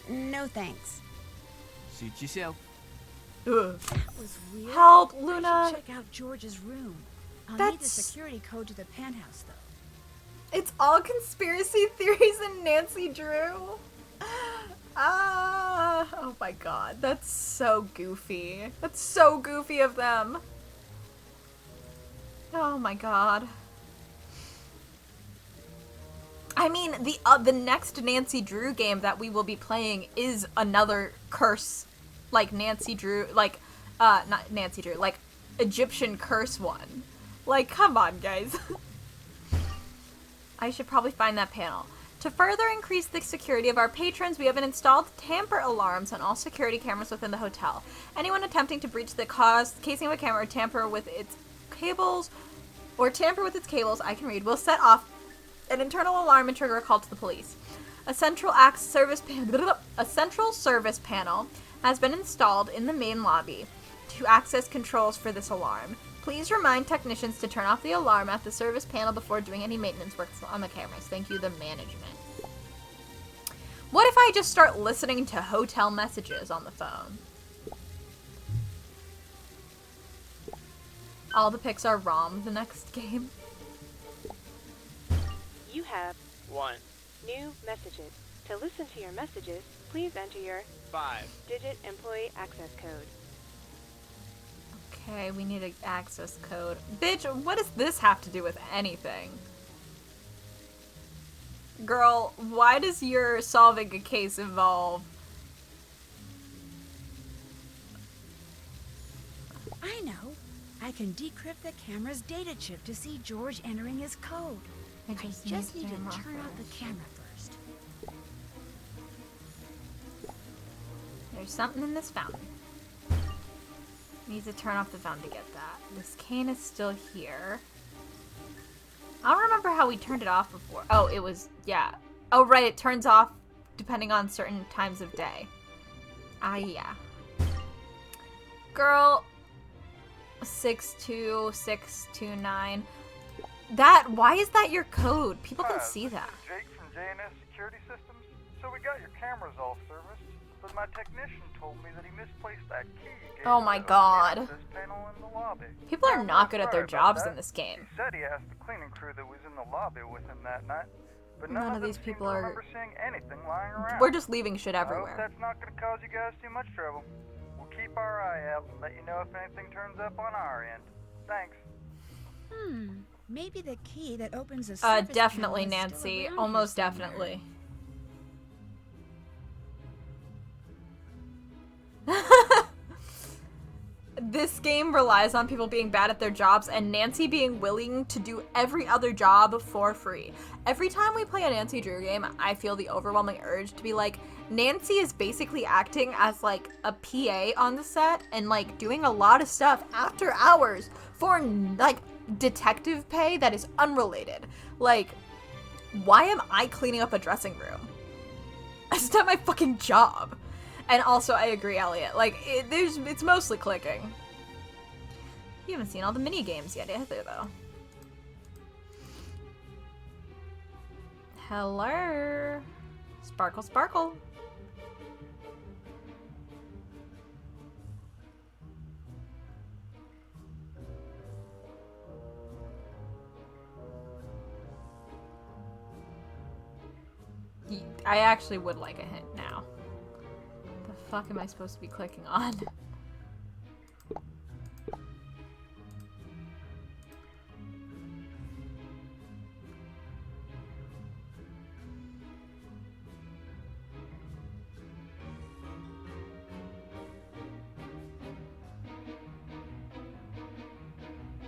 No thanks. Suit yourself. Ugh. That was weird. Help, I Luna. should check out George's room. I'll need the That's- security code to the penthouse, though. It's all conspiracy theories and Nancy Drew. Oh my god, that's so goofy. That's so goofy of them. Oh my god. I mean, the next Nancy Drew game that we will be playing is another curse, like Nancy Drew, like, not Nancy Drew, like Egyptian curse one. Like, come on, guys. I should probably find that panel. To further increase the security of our patrons, we have installed tamper alarms on all security cameras within the hotel. Anyone attempting to breach the casing of a camera or tamper with its cables, I can read, will set off an internal alarm and trigger a call to the police. A central service panel has been installed in the main lobby to access controls for this alarm. Please remind technicians to turn off the alarm at the service panel before doing any maintenance work on the cameras. Thank you, the management. What if I just start listening to hotel messages on the phone? All the pics are ROM the next game. You have 1 new messages. To listen to your messages, please enter your 5-digit employee access code. Okay, we need an access code. Bitch, what does this have to do with anything? Girl, why does your solving a case involve? I know. I can decrypt the camera's data chip to see George entering his code. I just need to turn off the camera first. There's something in this fountain. Need to turn off the fountain to get that. This cane is still here. I don't remember how we turned it off before. Oh, it was, yeah. Oh, right, it turns off depending on certain times of day. Ah, yeah. Girl, 62629. Why is that your code? People can see that. This is Jake from J&S Security Systems. So we got your cameras all serviced, but my technician told me that he misplaced that key. Oh my god. This panel in the lobby. People are not good at their jobs in this game. He said he asked the cleaning crew that was in the lobby with him that night, but None of them these seem people to are- remember seeing anything lying around. We're just leaving shit I hope everywhere. that's not going to cause you guys too much trouble. We'll keep our eye out and let you know if anything turns up on our end. Thanks. Maybe the key that opens a surface Definitely, panel is still Nancy. around here Almost somewhere. definitely. This game relies on people being bad at their jobs and Nancy being willing to do every other job for free. Every time we play a Nancy Drew game, I feel the overwhelming urge to be like, Nancy is basically acting as like a PA on the set and like doing a lot of stuff after hours for like detective pay that is unrelated. Like, why am I cleaning up a dressing room? It's not my fucking job. And also, I agree, Elliot. Like, it's mostly clicking. You haven't seen all the mini games yet, either, though. Hello, sparkle, sparkle. I actually would like a hint now. The fuck am I supposed to be clicking on?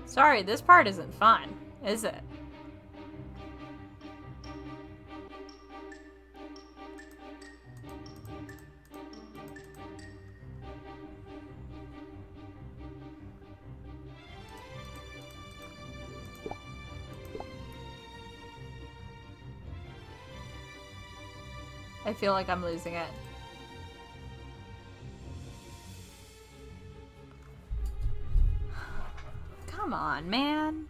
Sorry, this part isn't fun, is it? I feel like I'm losing it. Come on, man.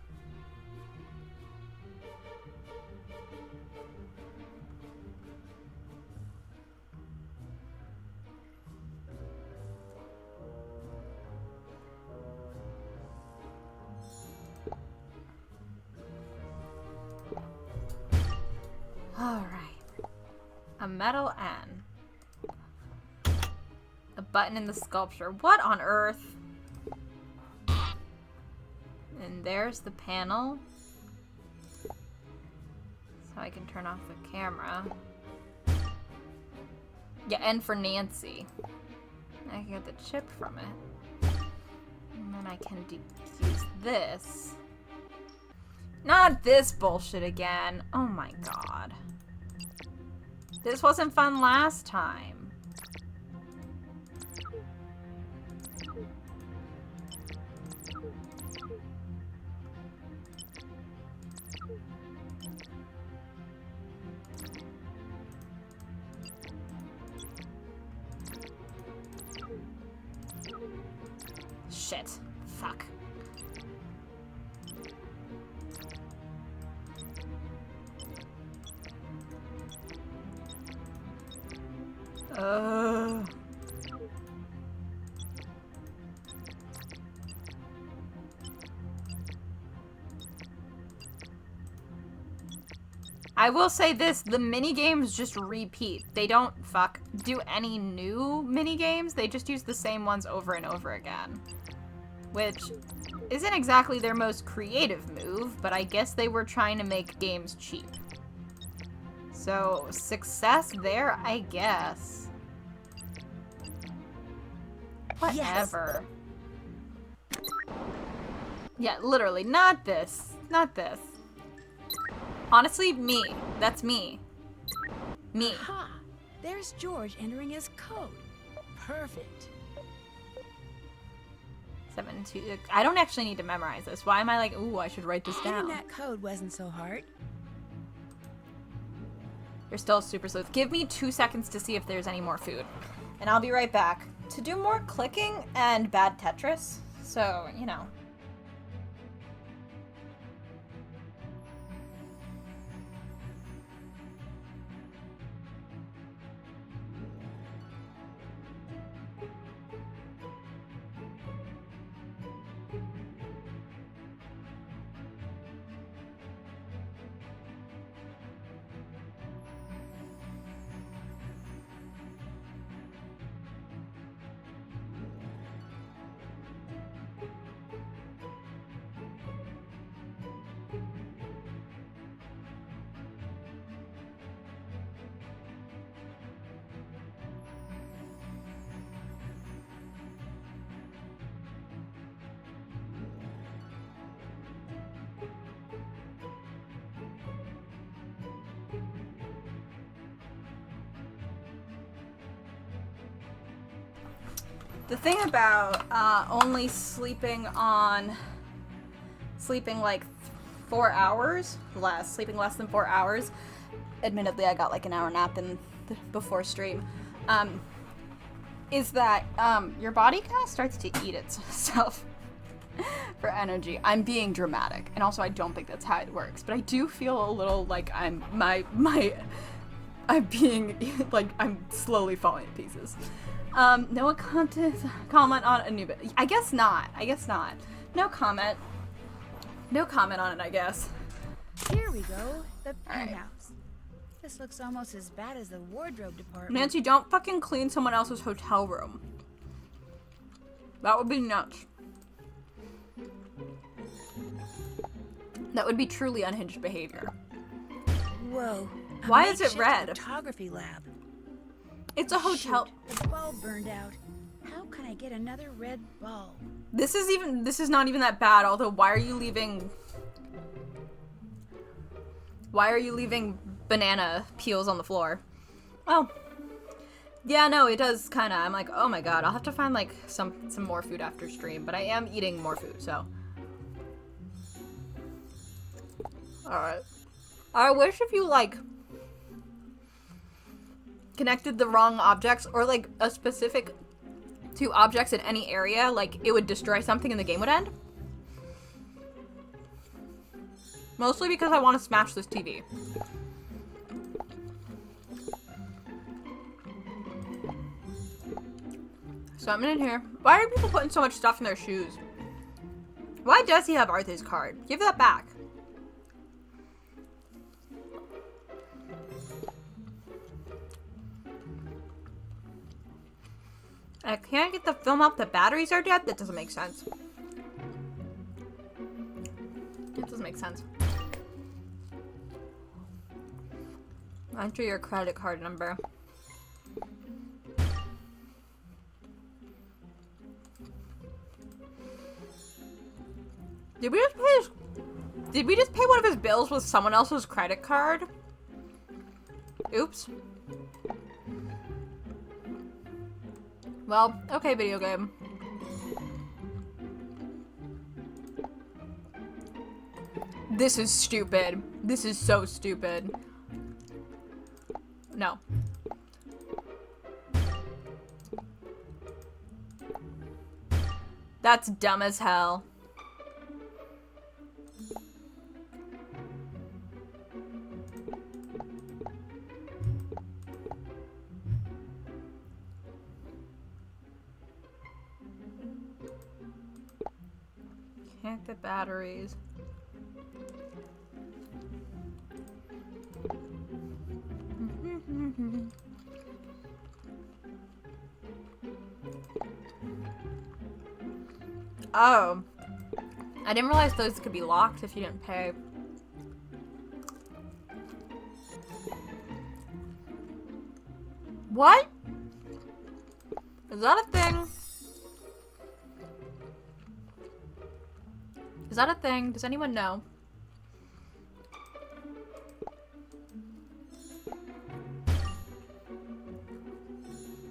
All right. A metal N. A button in the sculpture. What on earth? And there's the panel. So I can turn off the camera. Yeah, N for Nancy. I can get the chip from it. And then I can defuse this. Not this bullshit again. Oh my god. This wasn't fun last time. Shit. Fuck. I will say this, the minigames just repeat. They don't do any new minigames, they just use the same ones over and over again. Which isn't exactly their most creative move, but I guess they were trying to make games cheap. So, success there, I guess. Whatever. Yes. Yeah, literally, not this. Not this. Honestly, me. That's me. Me. Ha! There's George entering his code. Perfect. 7-2. I don't actually need to memorize this. Why am I like, ooh, I should write this Getting down? that code wasn't so hard. You're still super sleuth. Give me 2 seconds to see if there's any more food. And I'll be right back to do more clicking and bad Tetris. So, you know. The thing about only sleeping like 4 hours, sleeping less than 4 hours, admittedly I got like an hour nap before stream, is that your body kind of starts to eat itself for energy. I'm being dramatic, and also I don't think that's how it works, but I do feel a little like I'm being like I'm slowly falling to pieces. No comment on Anubis. I guess not. No comment on it, I guess. Here we go. The penthouse. This looks almost as bad as the wardrobe department. Nancy, don't fucking clean someone else's hotel room. That would be nuts. That would be truly unhinged behavior. Whoa. Why is it red? Photography lab. It's a hotel. Shoot, the bulb burned out. How can I get another red bulb? This is not even that bad, although why are you leaving banana peels on the floor? Oh. Yeah, no, it does kinda. I'm like, oh my god, I'll have to find like some more food after stream, but I am eating more food, so. Alright. I wish if you like connected the wrong objects or like a specific 2 objects in any area, like it would destroy something and the game would end. Mostly because I want to smash this TV. Something in here. Why are people putting so much stuff in their shoes? Why does he have Arthur's card? Give that back. I can't get the film up. The batteries are dead? That doesn't make sense. It doesn't make sense. Enter your credit card number. Did we just pay one of his bills with someone else's credit card? Oops. Well, okay, video game. This is stupid. This is so stupid. No. That's dumb as hell. Can't get batteries. Oh. I didn't realize those could be locked if you didn't pay. What? Is that a thing? Is that a thing? Does anyone know?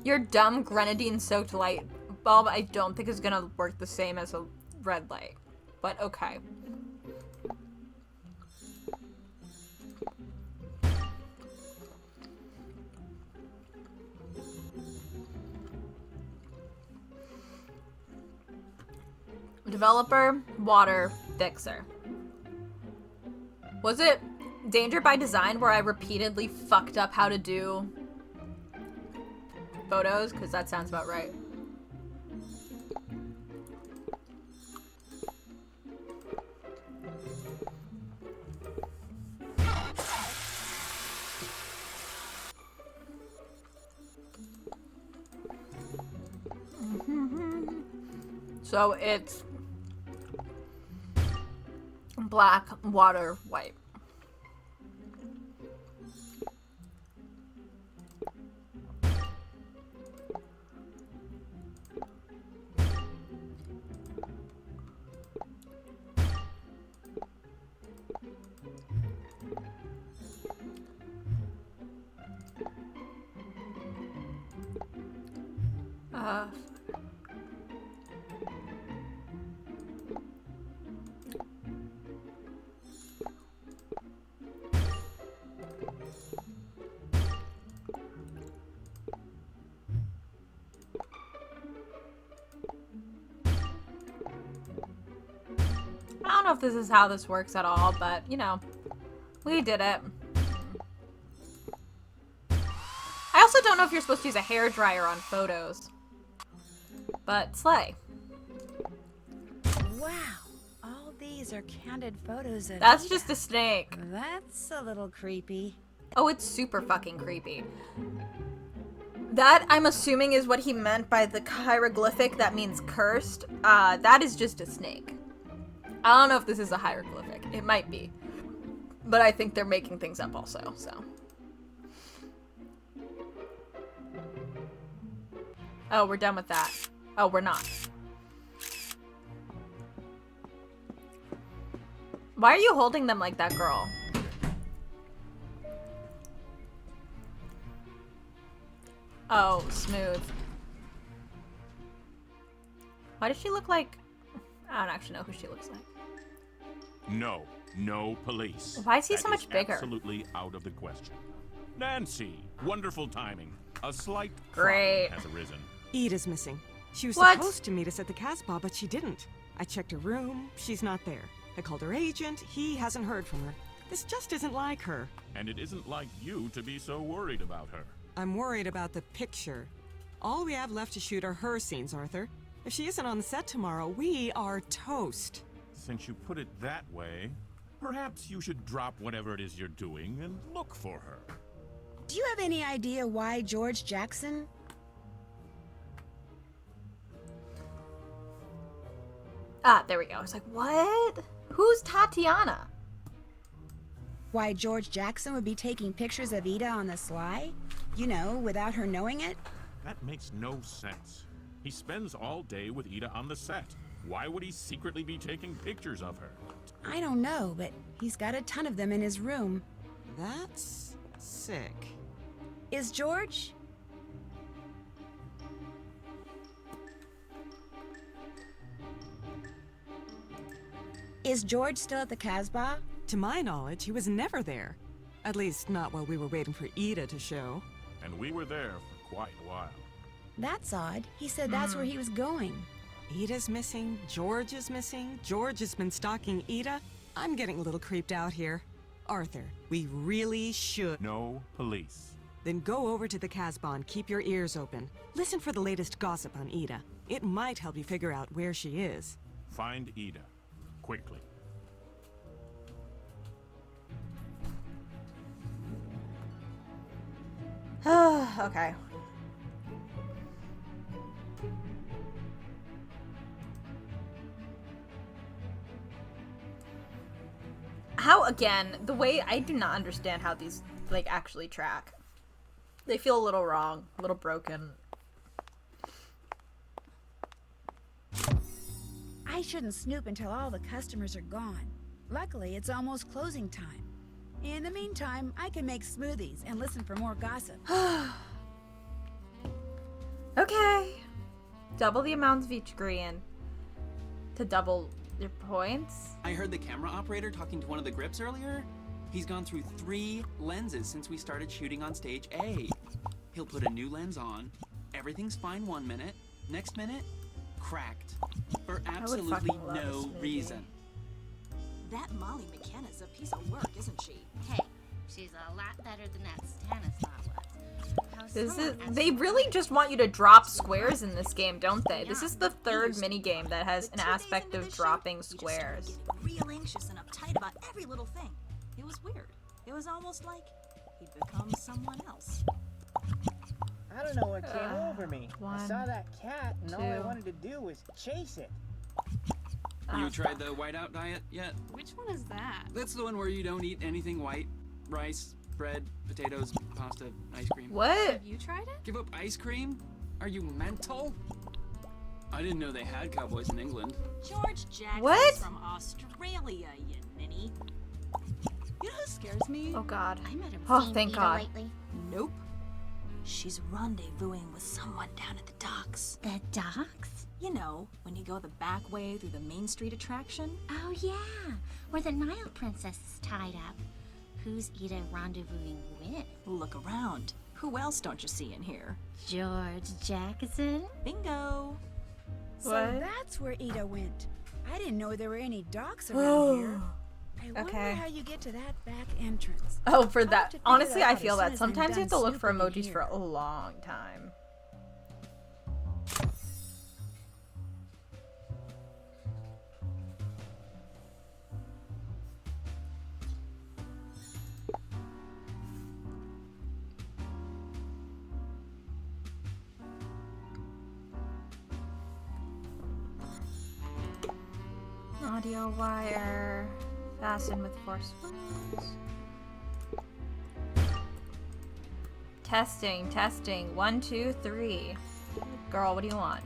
Your dumb grenadine soaked light bulb I don't think is gonna work the same as a red light. But okay. Developer, water, fixer. Was it Danger by Design where I repeatedly fucked up how to do photos? Because that sounds about right. So it's black, water, white. I don't know if this is how this works at all, but, you know, we did it. I also don't know if you're supposed to use a hairdryer on photos. But, slay. Wow. All these are candid photos of That's Ida. just a snake. That's a little creepy. Oh, it's super fucking creepy. That, I'm assuming, is what he meant by the hieroglyphic that means cursed. That is just a snake. I don't know if this is a hieroglyphic. It might be. But I think they're making things up also, so. Oh, we're done with that. Oh, we're not. Why are you holding them like that, girl? Oh, smooth. Why does she look like... I don't actually know who she looks like. No, no police. Why is he That so much bigger? Absolutely out of the question. Nancy, wonderful timing. A slight Great. problem has arisen. Ida's missing. She was What? supposed to meet us at the Casbah, but she didn't. I checked her room. She's not there. I called her agent. He hasn't heard from her. This just isn't like her. And it isn't like you to be so worried about her. I'm worried about the picture. All we have left to shoot are her scenes, Arthur. If she isn't on the set tomorrow, we are toast. Since you put it that way, perhaps you should drop whatever it is you're doing and look for her. Do you have any idea why George Jackson? Ah, there we go. I was like, what? Who's Tatiana? Why George Jackson would be taking pictures of Ida on the sly? You know, without her knowing it? That makes no sense. He spends all day with Ida on the set. Why would he secretly be taking pictures of her? I don't know, but he's got a ton of them in his room. That's sick. Is George? Is George still at the Casbah? To my knowledge, he was never there. At least, not while we were waiting for Ida to show. And we were there for quite a while. That's odd. He said that's where he was going. Ida's missing, George is missing, George has been stalking Ida. I'm getting a little creeped out here. Arthur, we really should. No police. Then go over to the Casbah and keep your ears open. Listen for the latest gossip on Ida. It might help you figure out where she is. Find Ida. Quickly. Okay. How, again, the way I do not understand how these, like, actually track. They feel a little wrong, a little broken. I shouldn't snoop until all the customers are gone. Luckily, it's almost closing time. In the meantime, I can make smoothies and listen for more gossip. Okay. Double the amount of each ingredient to double your points. I heard the camera operator talking to one of the grips earlier. He's gone through 3 lenses since we started shooting on stage A. He'll put a new lens on. Everything's fine 1 minute. Next minute, cracked. for I would absolutely fucking love no this movie. reason. That Molly McKenna's a piece of work, isn't she? Hey, she's a lot better than that Stanislaw was. How This is, someone as they really just want you to drop squares in this game, don't they? This is the third minigame that has an aspect of dropping squares. He just started getting real anxious and uptight about every little thing. It was weird. It was almost like he'd become someone else. I don't know what came over me. I saw one, that cat, and all I two. wanted to do was chase it. You tried the whiteout diet yet? Which one is that? That's the one where you don't eat anything white. Rice, bread, potatoes, pasta, ice cream. What? Have you tried it? Give up ice cream? Are you mental? I didn't know they had cowboys in England. George Jackson's What? from Australia, you ninny. You know who scares me? Oh god. I met him. Oh, thank God. Lately. Nope. She's rendezvousing with someone down at the docks. The docks? You know, when you go the back way through the Main Street attraction. Oh yeah, where the Nile princess is tied up. Who's Ida rendezvousing with? Look around. Who else don't you see in here? George Jackson? Bingo. So What? that's where Ida went. I didn't know there were any docks around here. I wonder Okay. how you get to that back entrance. Oh, for I'll have that. to figure Honestly, that I out feel as that. soon as I'm Sometimes you have to done look for snooping in emojis for here. a long time. Audio wire. Fasten with 4 screws. Testing, testing. 1, 2, 3. Girl, what do you want?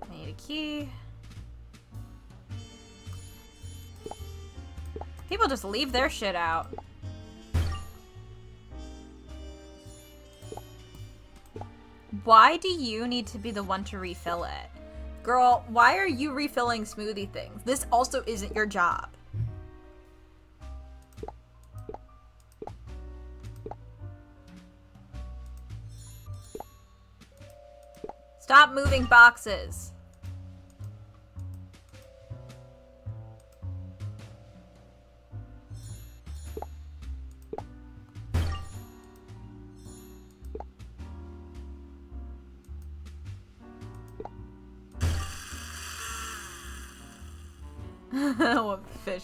I need a key. People just leave their shit out. Why do you need to be the one to refill it? Girl, why are you refilling smoothie things? This also isn't your job. Stop moving boxes. What fish?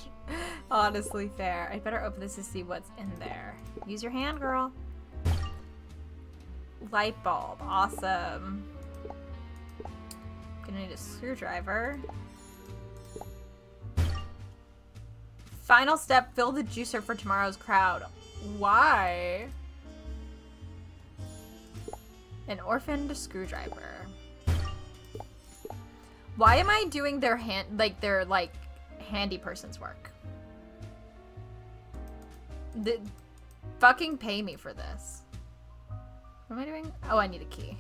Honestly fair. I better open this to see what's in there. Use your hand, girl. Light bulb. Awesome. Gonna need a screwdriver. Final step, fill the juicer for tomorrow's crowd. Why? An orphaned screwdriver. Why am I doing their handy person's work? Fucking pay me for this. What am I doing? Oh, I need a key.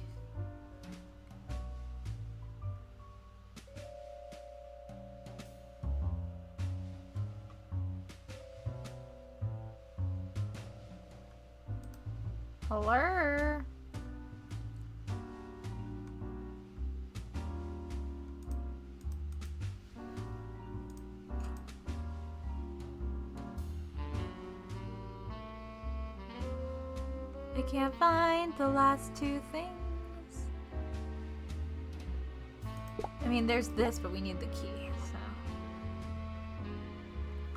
Hello? I can't find the last 2 things. I mean, there's this, but we need the key,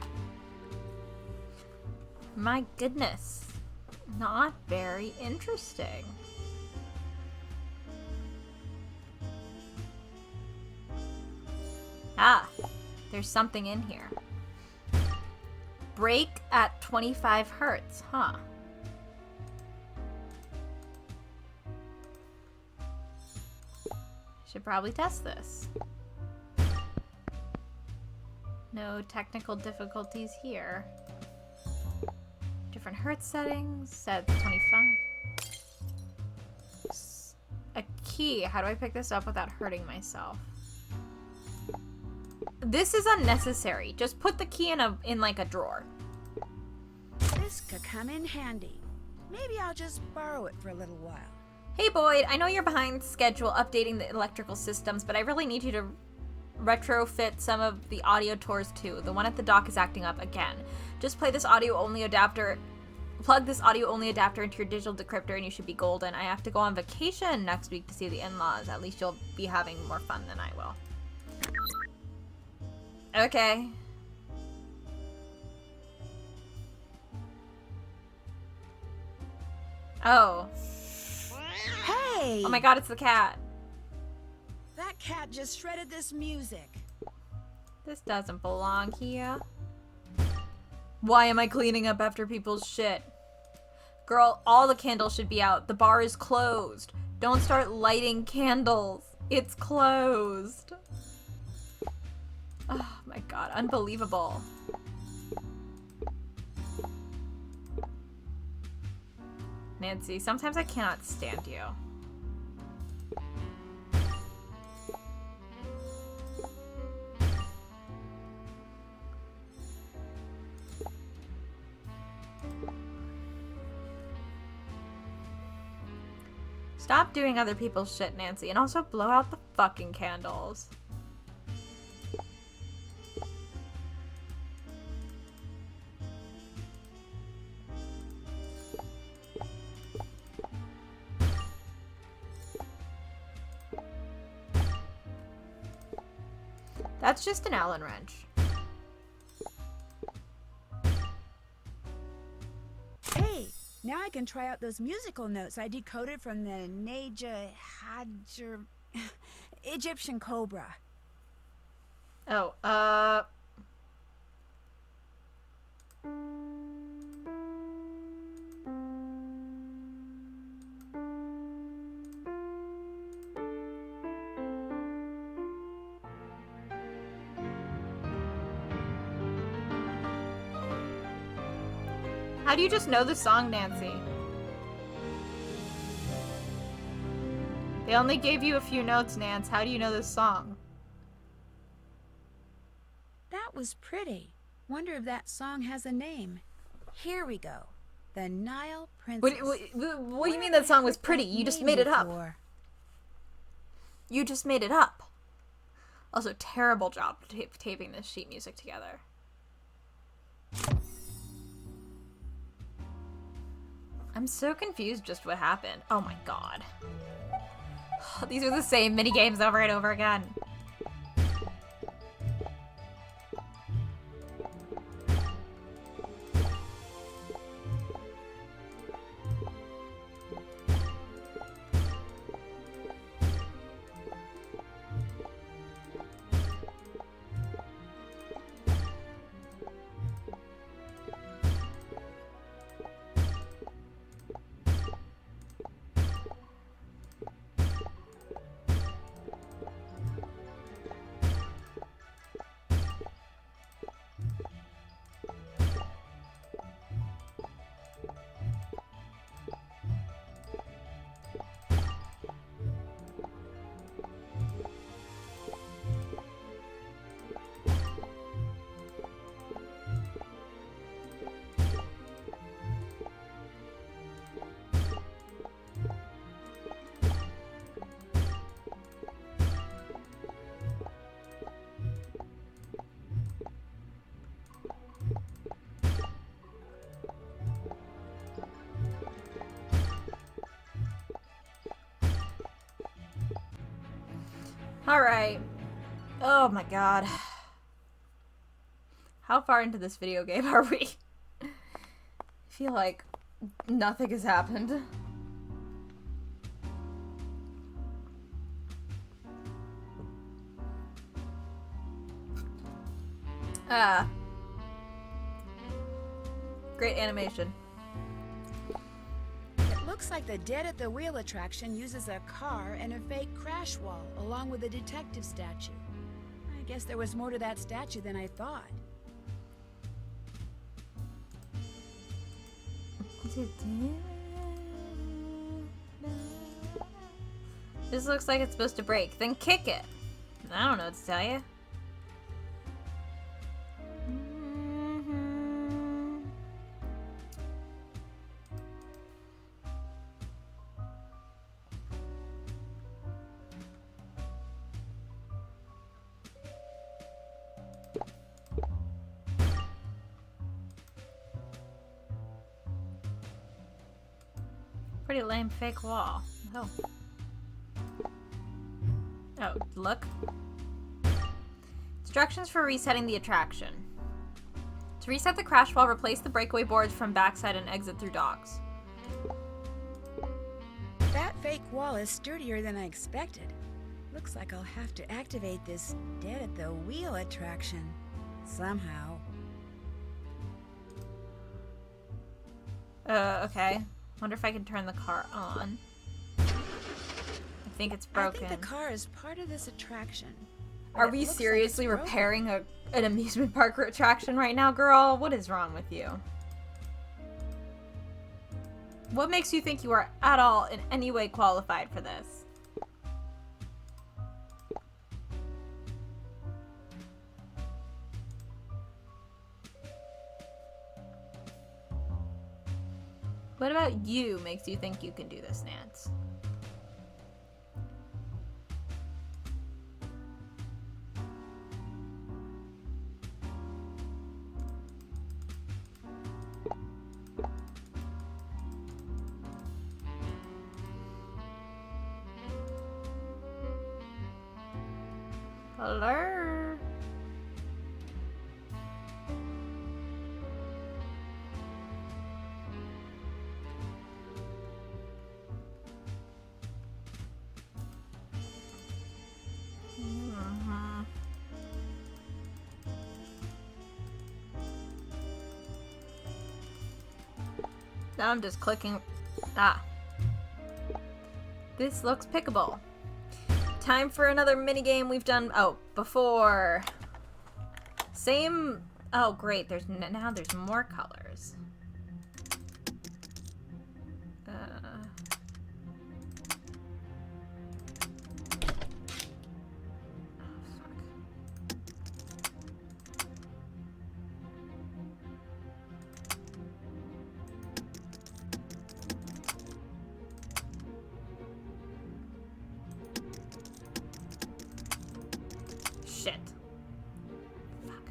so. My goodness. Not very interesting. Ah, there's something in here. Break at 25 hertz, huh? Should probably test this. No technical difficulties here. Different hertz settings, set 25. A key. How do I pick this up without hurting myself? This is unnecessary. Just put the key in like a drawer. This could come in handy. Maybe I'll just borrow it for a little while. Hey Boyd, I know you're behind schedule updating the electrical systems, but I really need you to retrofit some of the audio tours too. The one at the dock is acting up again. Just plug this audio only adapter into your digital decryptor and you should be golden. I have to go on vacation next week to see the in-laws. At least you'll be having more fun than I will. Okay. Oh. Hey! Oh my god, it's the cat. That cat just shredded this music. This doesn't belong here. Why am I cleaning up after people's shit? Girl, all the candles should be out. The bar is closed. Don't start lighting candles. It's closed. Oh my god, unbelievable. Nancy, sometimes I cannot stand you. Stop doing other people's shit, Nancy, and also blow out the fucking candles. That's just an Allen wrench. Hey, now I can try out those musical notes I decoded from the Egyptian cobra. Oh, how do you just know the song, Nancy? They only gave you a few notes, Nance. How do you know this song? That was pretty. Wonder if that song has a name. Here we go. The Nile Princess. What do you mean that song was pretty? You just made it up. You just made it up. Also, terrible job taping this sheet music together. I'm so confused just what happened. Oh my god. These are the same mini games over and over again. Alright. Oh my god. How far into this video game are we? I feel like nothing has happened. Great animation. It looks like the Dead at the Wheel attraction uses a car and a fake crash wall, along with a detective statue. I guess there was more to that statue than I thought. This looks like it's supposed to break. Then kick it. I don't know what to tell you. Pretty lame fake wall. Oh. Oh, look. Instructions for resetting the attraction. To reset the crash wall, replace the breakaway boards from backside and exit through docks. That fake wall is sturdier than I expected. Looks like I'll have to activate this dead at the wheel attraction. Somehow. Okay. Wonder if I can turn the car on. I think it's broken. I think the car is part of this attraction. Are we seriously repairing an amusement park attraction right now, girl? What is wrong with you? What makes you think you are at all in any way qualified for this? What about you makes you think you can do this, Nance? Hello? Now I'm just clicking. Ah. This looks pickable. Time for another minigame we've done. Oh, before. Same. Oh, great. Now there's more colors. Shit. Fuck.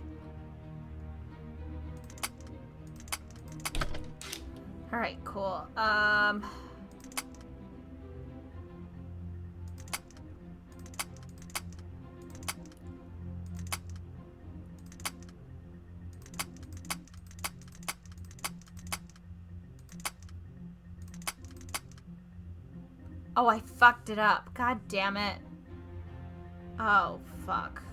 Alright, cool. Oh, I fucked it up. God damn it. Oh, fuck.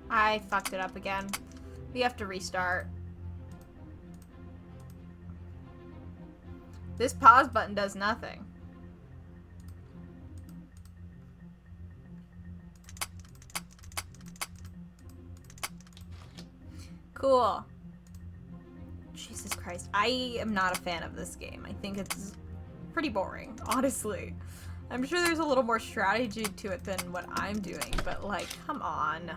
I fucked it up again. We have to restart. This pause button does nothing. Cool. Jesus Christ. I am not a fan of this game. I think it's pretty boring, honestly. I'm sure there's a little more strategy to it than what I'm doing, but like, come on.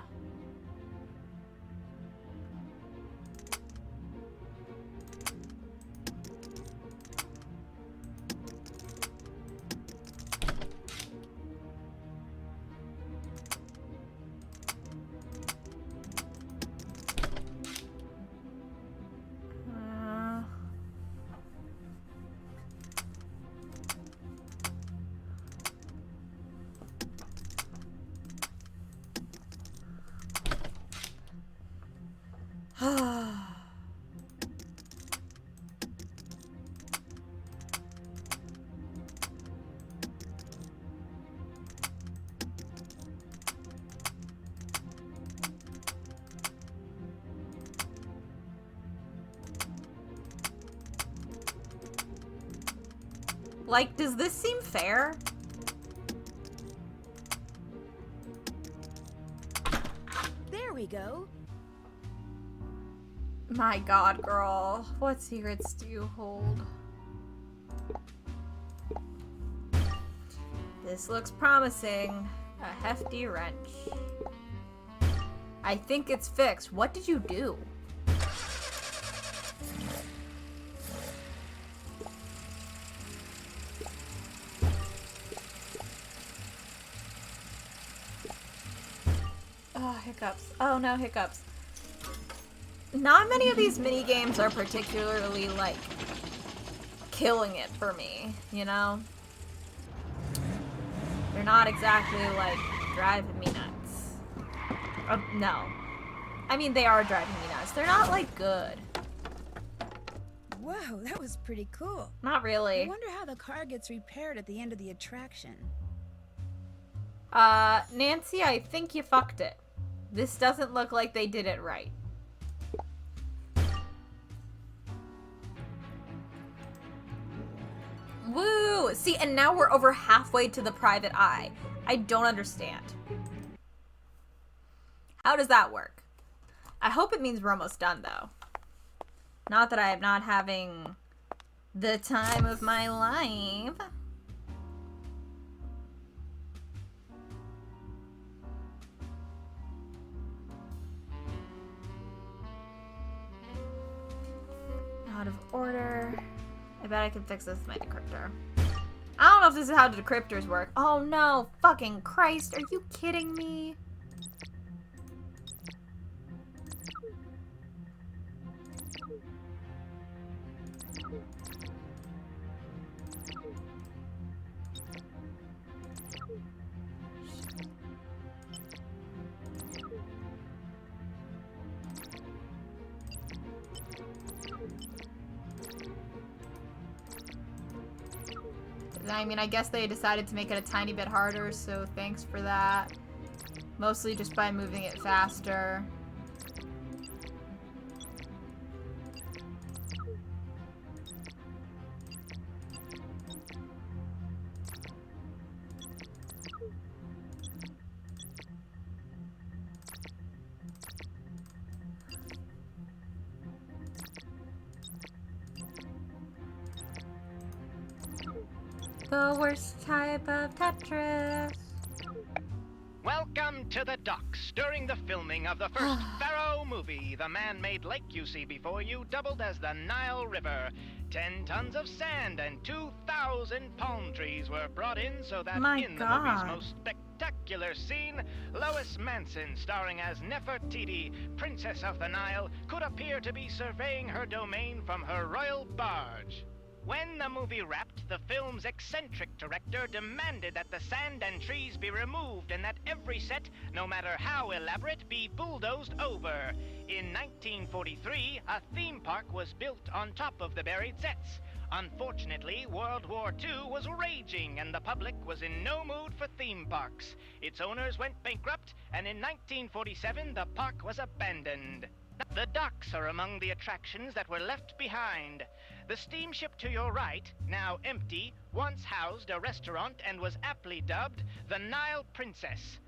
Like, does this seem fair? There we go. My god, girl. What secrets do you hold? This looks promising. A hefty wrench. I think it's fixed. What did you do? Oh, hiccups. Oh no, hiccups. Not many of these mini games are particularly, like, killing it for me, you know? They're not exactly, like, driving me nuts. No. I mean, they are driving me nuts. They're not, like, good. Whoa, that was pretty cool. Not really. I wonder how the car gets repaired at the end of the attraction. Nancy, I think you fucked it. This doesn't look like they did it right. Woo! See, and now we're over halfway to the private eye. I don't understand. How does that work? I hope it means we're almost done, though. Not that I am not having the time of my life. Out of order. I bet I can fix this with my decryptor. I don't know if this is how decryptors work. Oh no, fucking Christ, are you kidding me? I mean, I guess they decided to make it a tiny bit harder, so thanks for that. Mostly just by moving it faster. The worst type of Tetris. Welcome to the docks. During the filming of the first Pharaoh movie, the man-made lake you see before you doubled as the Nile River. 10 tons of sand and 2,000 palm trees were brought in so that in the movie's most spectacular scene, Lois Manson, starring as Nefertiti, Princess of the Nile, could appear to be surveying her domain from her royal barge. When the movie wrapped, the film's eccentric director demanded that the sand and trees be removed and that every set, no matter how elaborate, be bulldozed over. In 1943, a theme park was built on top of the buried sets. Unfortunately, World War II was raging and the public was in no mood for theme parks. Its owners went bankrupt, and in 1947, the park was abandoned. The docks are among the attractions that were left behind. The steamship to your right, now empty, once housed a restaurant and was aptly dubbed the Nile Princess.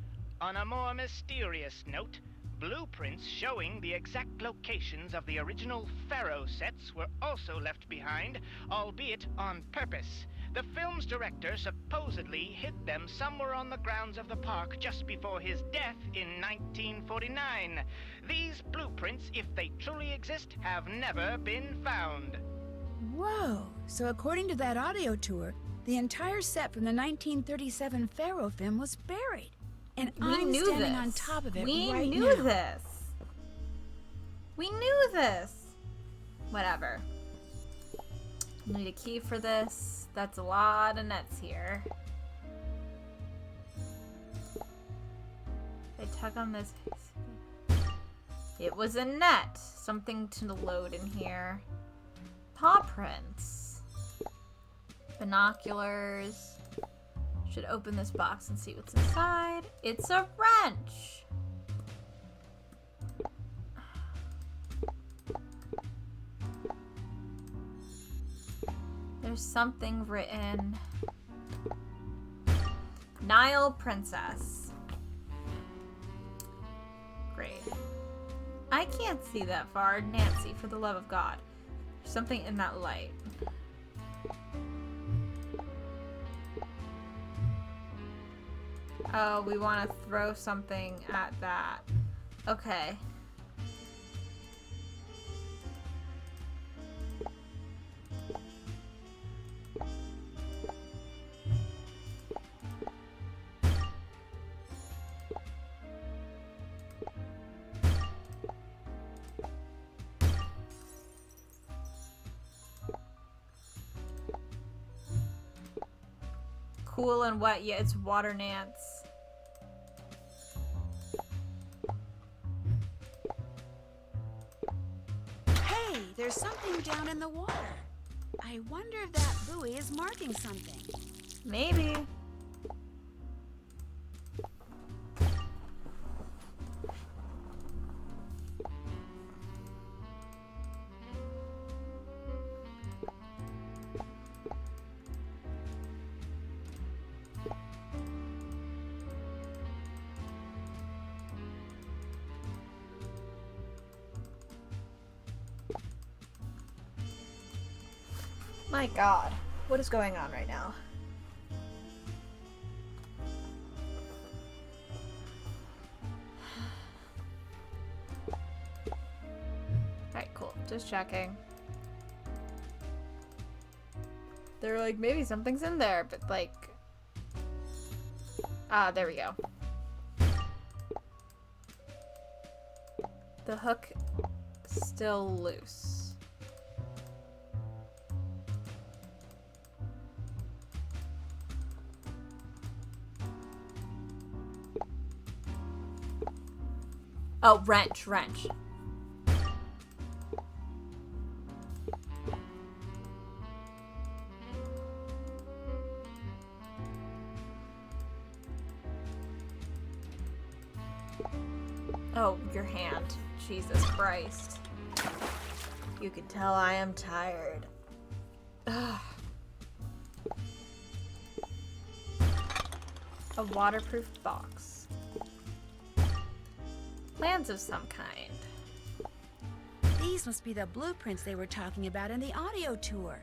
On a more mysterious note, blueprints showing the exact locations of the original Pharaoh sets were also left behind, albeit on purpose. The film's director supposedly hid them somewhere on the grounds of the park just before his death in 1949. These blueprints, if they truly exist, have never been found. Whoa, so according to that audio tour, the entire set from the 1937 Pharaoh film was buried. And I'm standing on top of it right now. We knew this. We knew this. Whatever. Need a key for this. That's a lot of nets here. If I tug on this. It was a net. Something to load in here. Paw prints. Binoculars. Should open this box and see what's inside. It's a wrench. There's something written. Nile Princess. Great. I can't see that far. Nancy, for the love of God. There's something in that light. Oh, we want to throw something at that. Okay. Cool and wet, yeah, it's water nance. Hey, there's something down in the water. I wonder if that buoy is marking something. Maybe. My God, what is going on right now? Alright, cool. Just checking. They're like, maybe something's in there, but like... Ah, there we go. The hook still loose. Oh, wrench. Oh, your hand. Jesus Christ. You can tell I am tired. Ugh. A waterproof box. Plans of some kind. These must be the blueprints they were talking about in the audio tour.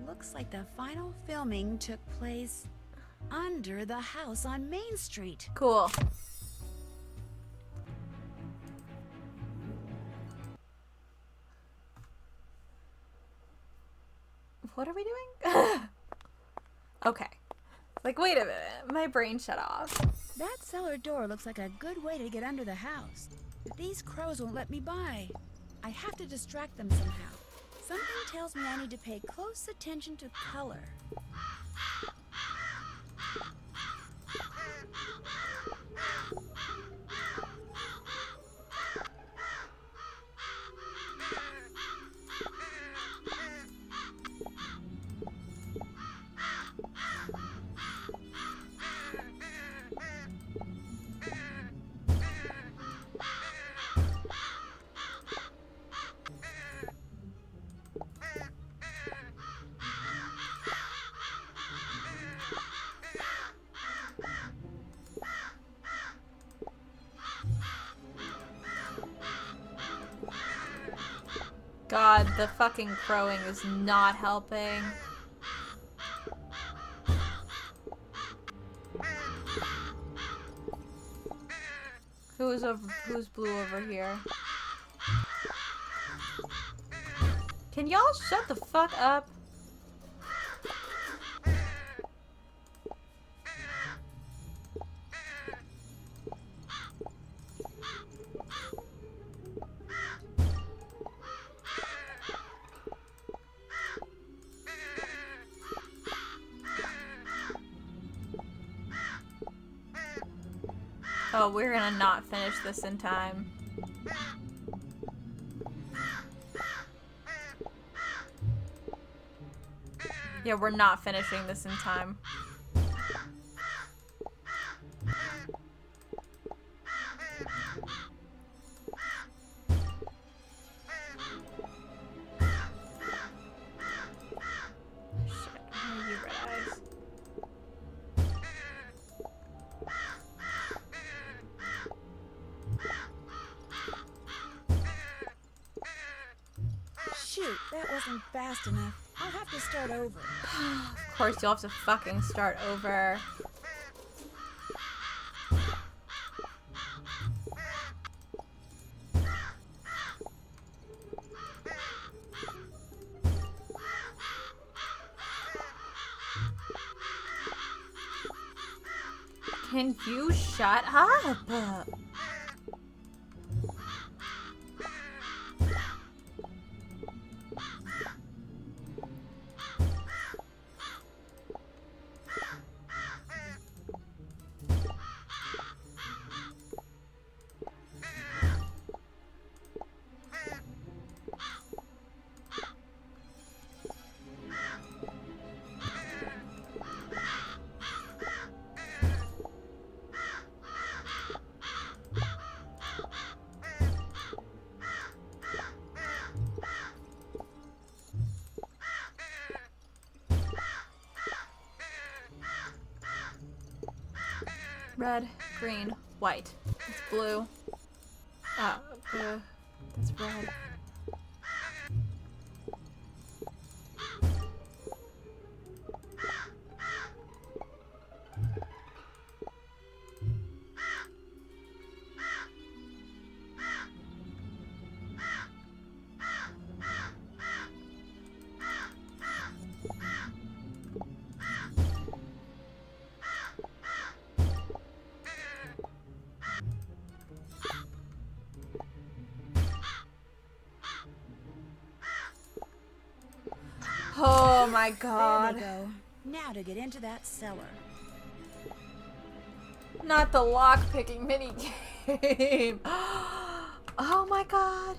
Looks like the final filming took place under the house on Main Street. Cool. What are we doing? Okay. Like, wait a minute. My brain shut off. That cellar door looks like a good way to get under the house. But these crows won't let me by. I have to distract them somehow. Something tells me I need to pay close attention to color. God, the fucking crowing is not helping. Who's blue over here? Can y'all shut the fuck up? Oh, we're gonna not finish this in time. Yeah, we're not finishing this in time. Shit, where are you, Red Eyes? Shoot, that wasn't fast enough. I'll have to start over. Of course, you'll have to fucking start over. Can you shut up? Red, green, white. It's blue. Blue. That's red. Oh my god. There they go. Now to get into that cellar. Not the lock-picking mini game. Oh my god.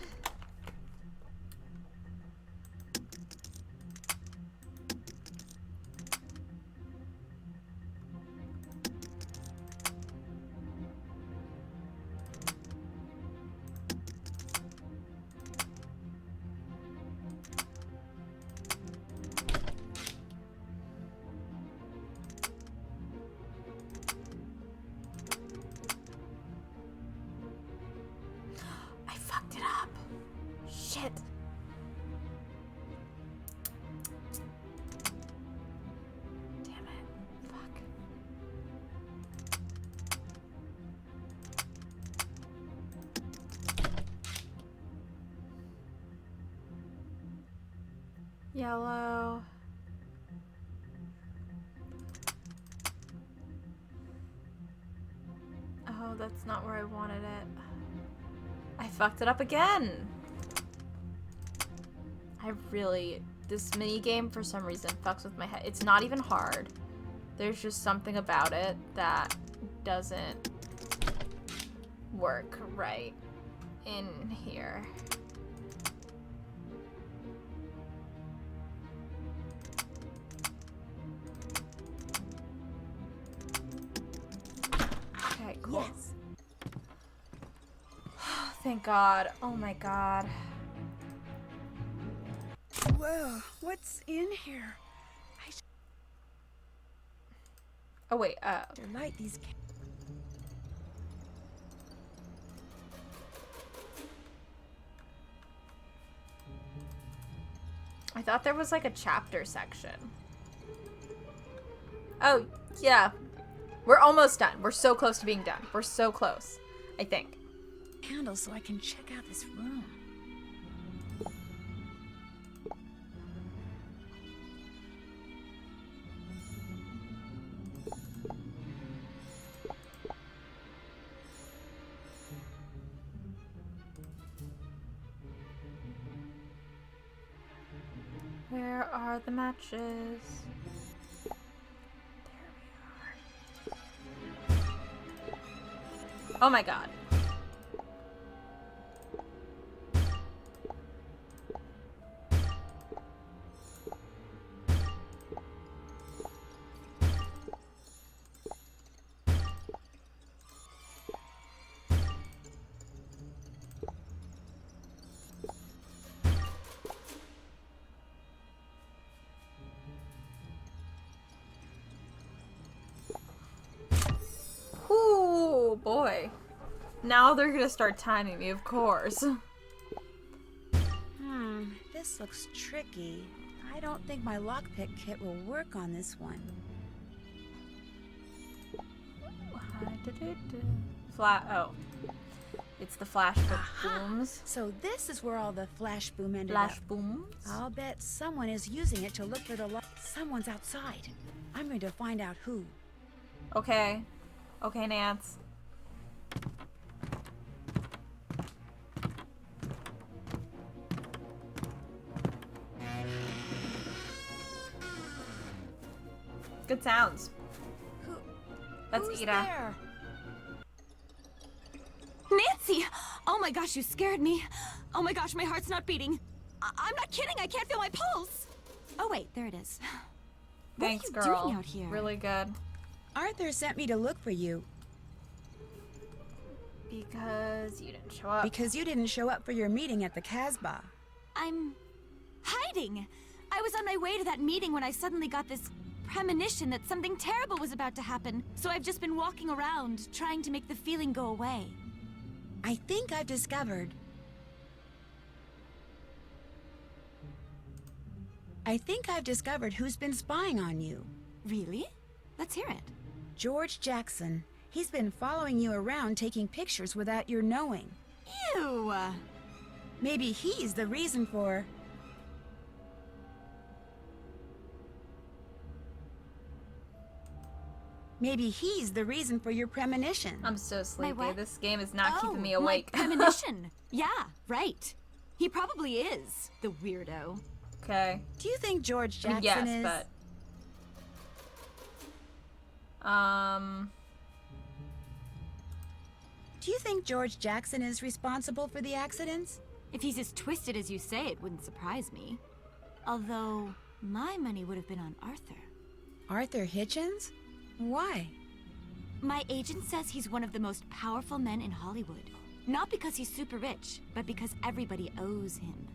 Fucked it up. Shit. Damn it. Fuck. Yellow. Oh, that's not where I wanted it. I fucked it up again. This mini game for some reason fucks with my head. It's not even hard. There's just something about it that doesn't work right in here. Okay, cool. Yes. Thank God. Oh my God. Well, what's in here? Oh wait, light these. I thought there was like a chapter section. Oh, yeah. We're almost done. We're so close to being done. We're so close, I think. Candle so I can check out this room. Where are the matches? There we are. Oh my God. Ooh, boy. Now they're gonna start timing me, of course. This looks tricky. I don't think my lockpick kit will work on this one. Oh. It's the flash booms. So this is where all the flash boom ended Flash up. booms? I'll bet someone is using it to look for the Someone's outside. I'm going to find out who. Okay. Okay, Nance. Good sounds. That's Who's Ida. there? Nancy! Oh my gosh, you scared me. Oh my gosh, my heart's not beating. I'm not kidding, I can't feel my pulse. Oh wait, there it is. Thanks, what are you girl. doing out here? Really good. Arthur sent me to look for you. Because you didn't show up. Because you didn't show up for your meeting at the Casbah. I'm hiding. I was on my way to that meeting when I suddenly got this premonition that something terrible was about to happen. So I've just been walking around, trying to make the feeling go away. I think I've discovered who's been spying on you. Really? Let's hear it. George Jackson. He's been following you around taking pictures without your knowing. Ew! Maybe he's the reason for... Maybe he's the reason for your premonition. I'm so sleepy. what? This game is not keeping me Oh, awake. my premonition. Yeah, right. He probably is, the weirdo. Okay. Do you think George Jackson yes, is... but... Do you think George Jackson is responsible for the accidents? If he's as twisted as you say, it wouldn't surprise me. Although, my money would have been on Arthur. Arthur Hitchens? Why? My agent says he's one of the most powerful men in Hollywood. Not because he's super rich, but because everybody owes him.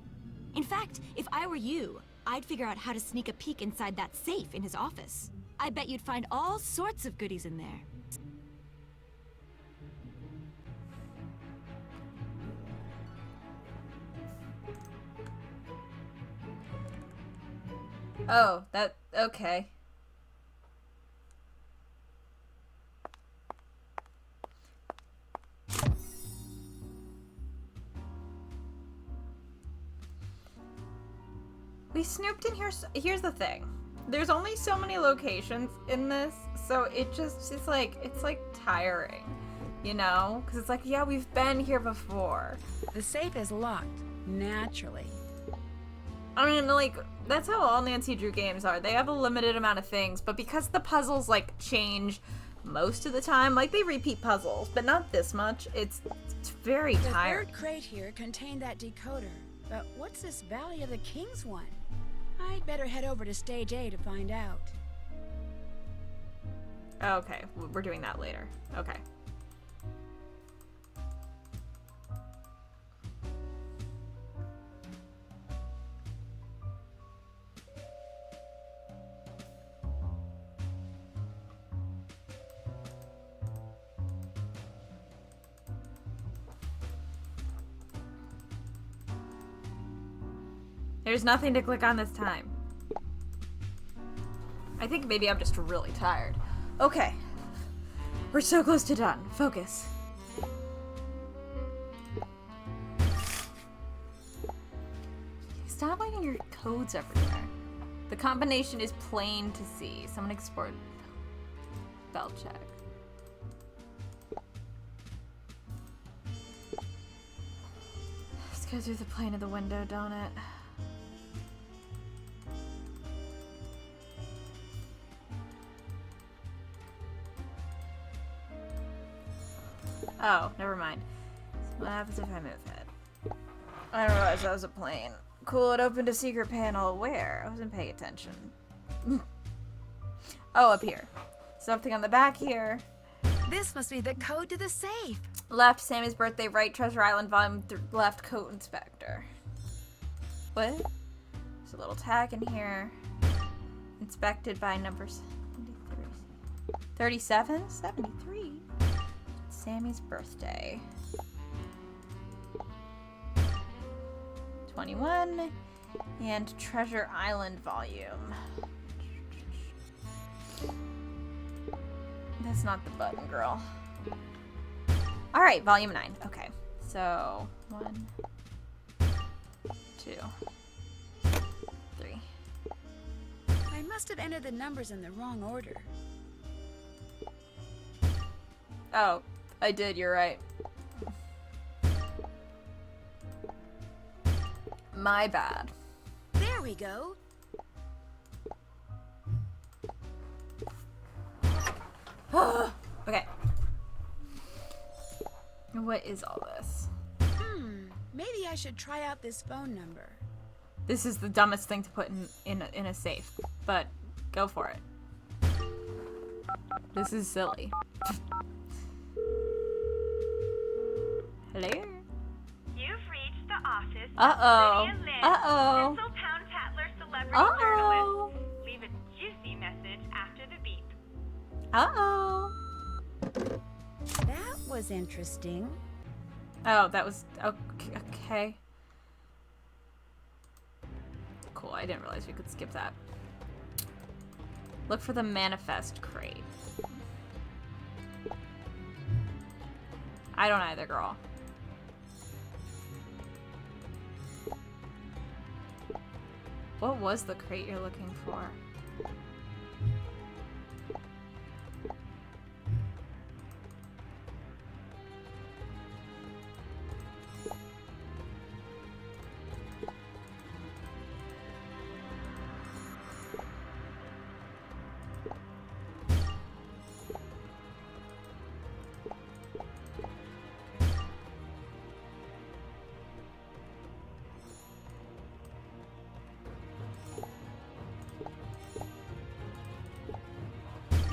In fact, if I were you, I'd figure out how to sneak a peek inside that safe in his office. I bet you'd find all sorts of goodies in there. Oh, that... okay. We snooped in here. Here's the thing. There's only so many locations in this, so it's like tiring, you know? Because it's like, yeah, we've been here before. The safe is locked, naturally. I mean, like, that's how all Nancy Drew games are. They have a limited amount of things, but because the puzzles, like, change most of the time, like, they repeat puzzles, but not this much, it's very tiring. The third crate here contained that decoder, but what's this Valley of the Kings one? I'd better head over to Stage A to find out. Okay, we're doing that later. Okay. There's nothing to click on this time. I think maybe I'm just really tired. Okay. We're so close to done. Focus. Stop writing your codes everywhere. The combination is plain to see. Someone export spell check. Let's go through the plane of the window, don't it? Oh, never mind. What happens if I move it? I didn't realize that was a plane. Cool, it opened a secret panel. Where? I wasn't paying attention. Oh, up here. Something on the back here. This must be the code to the safe. Left, Sammy's birthday. Right, Treasure Island, volume left, coat inspector. What? There's a little tag in here. Inspected by number 73. 37? 73? Sammy's birthday. 21. And Treasure Island volume. That's not the button, girl. Alright, volume 9. Okay. So, 1, 2, 3. I must have entered the numbers in the wrong order. Oh, I did, you're right. My bad. There we go. Okay. What is all this? Maybe I should try out this phone number. This is the dumbest thing to put in a safe, but go for it. This is silly. Hello? You've reached the office Uh-oh. of Lydia Lynn, Uh-oh. Tinseltown Tatler celebrity Uh-oh. journalist. Leave a juicy message after the beep. Uh-oh. That was interesting. Oh, that was... Okay. Cool, I didn't realize we could skip that. Look for the manifest crate. I don't either, girl. What was the crate you're looking for?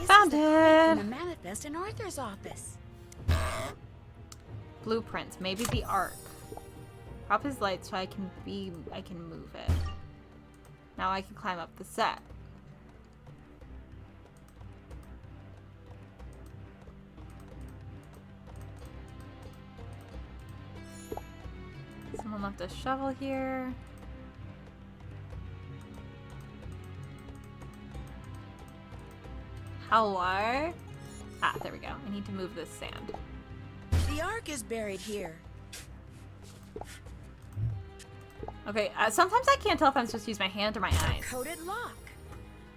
Found it! A manifest in Arthur's office. Blueprints, maybe the arc. Prop his light so I can move it. Now I can climb up the set. Someone left a shovel here. Hello? Ah, there we go. I need to move this sand. The ark is buried here. Okay, sometimes I can't tell if I'm supposed to use my hand or my eyes. Coded lock.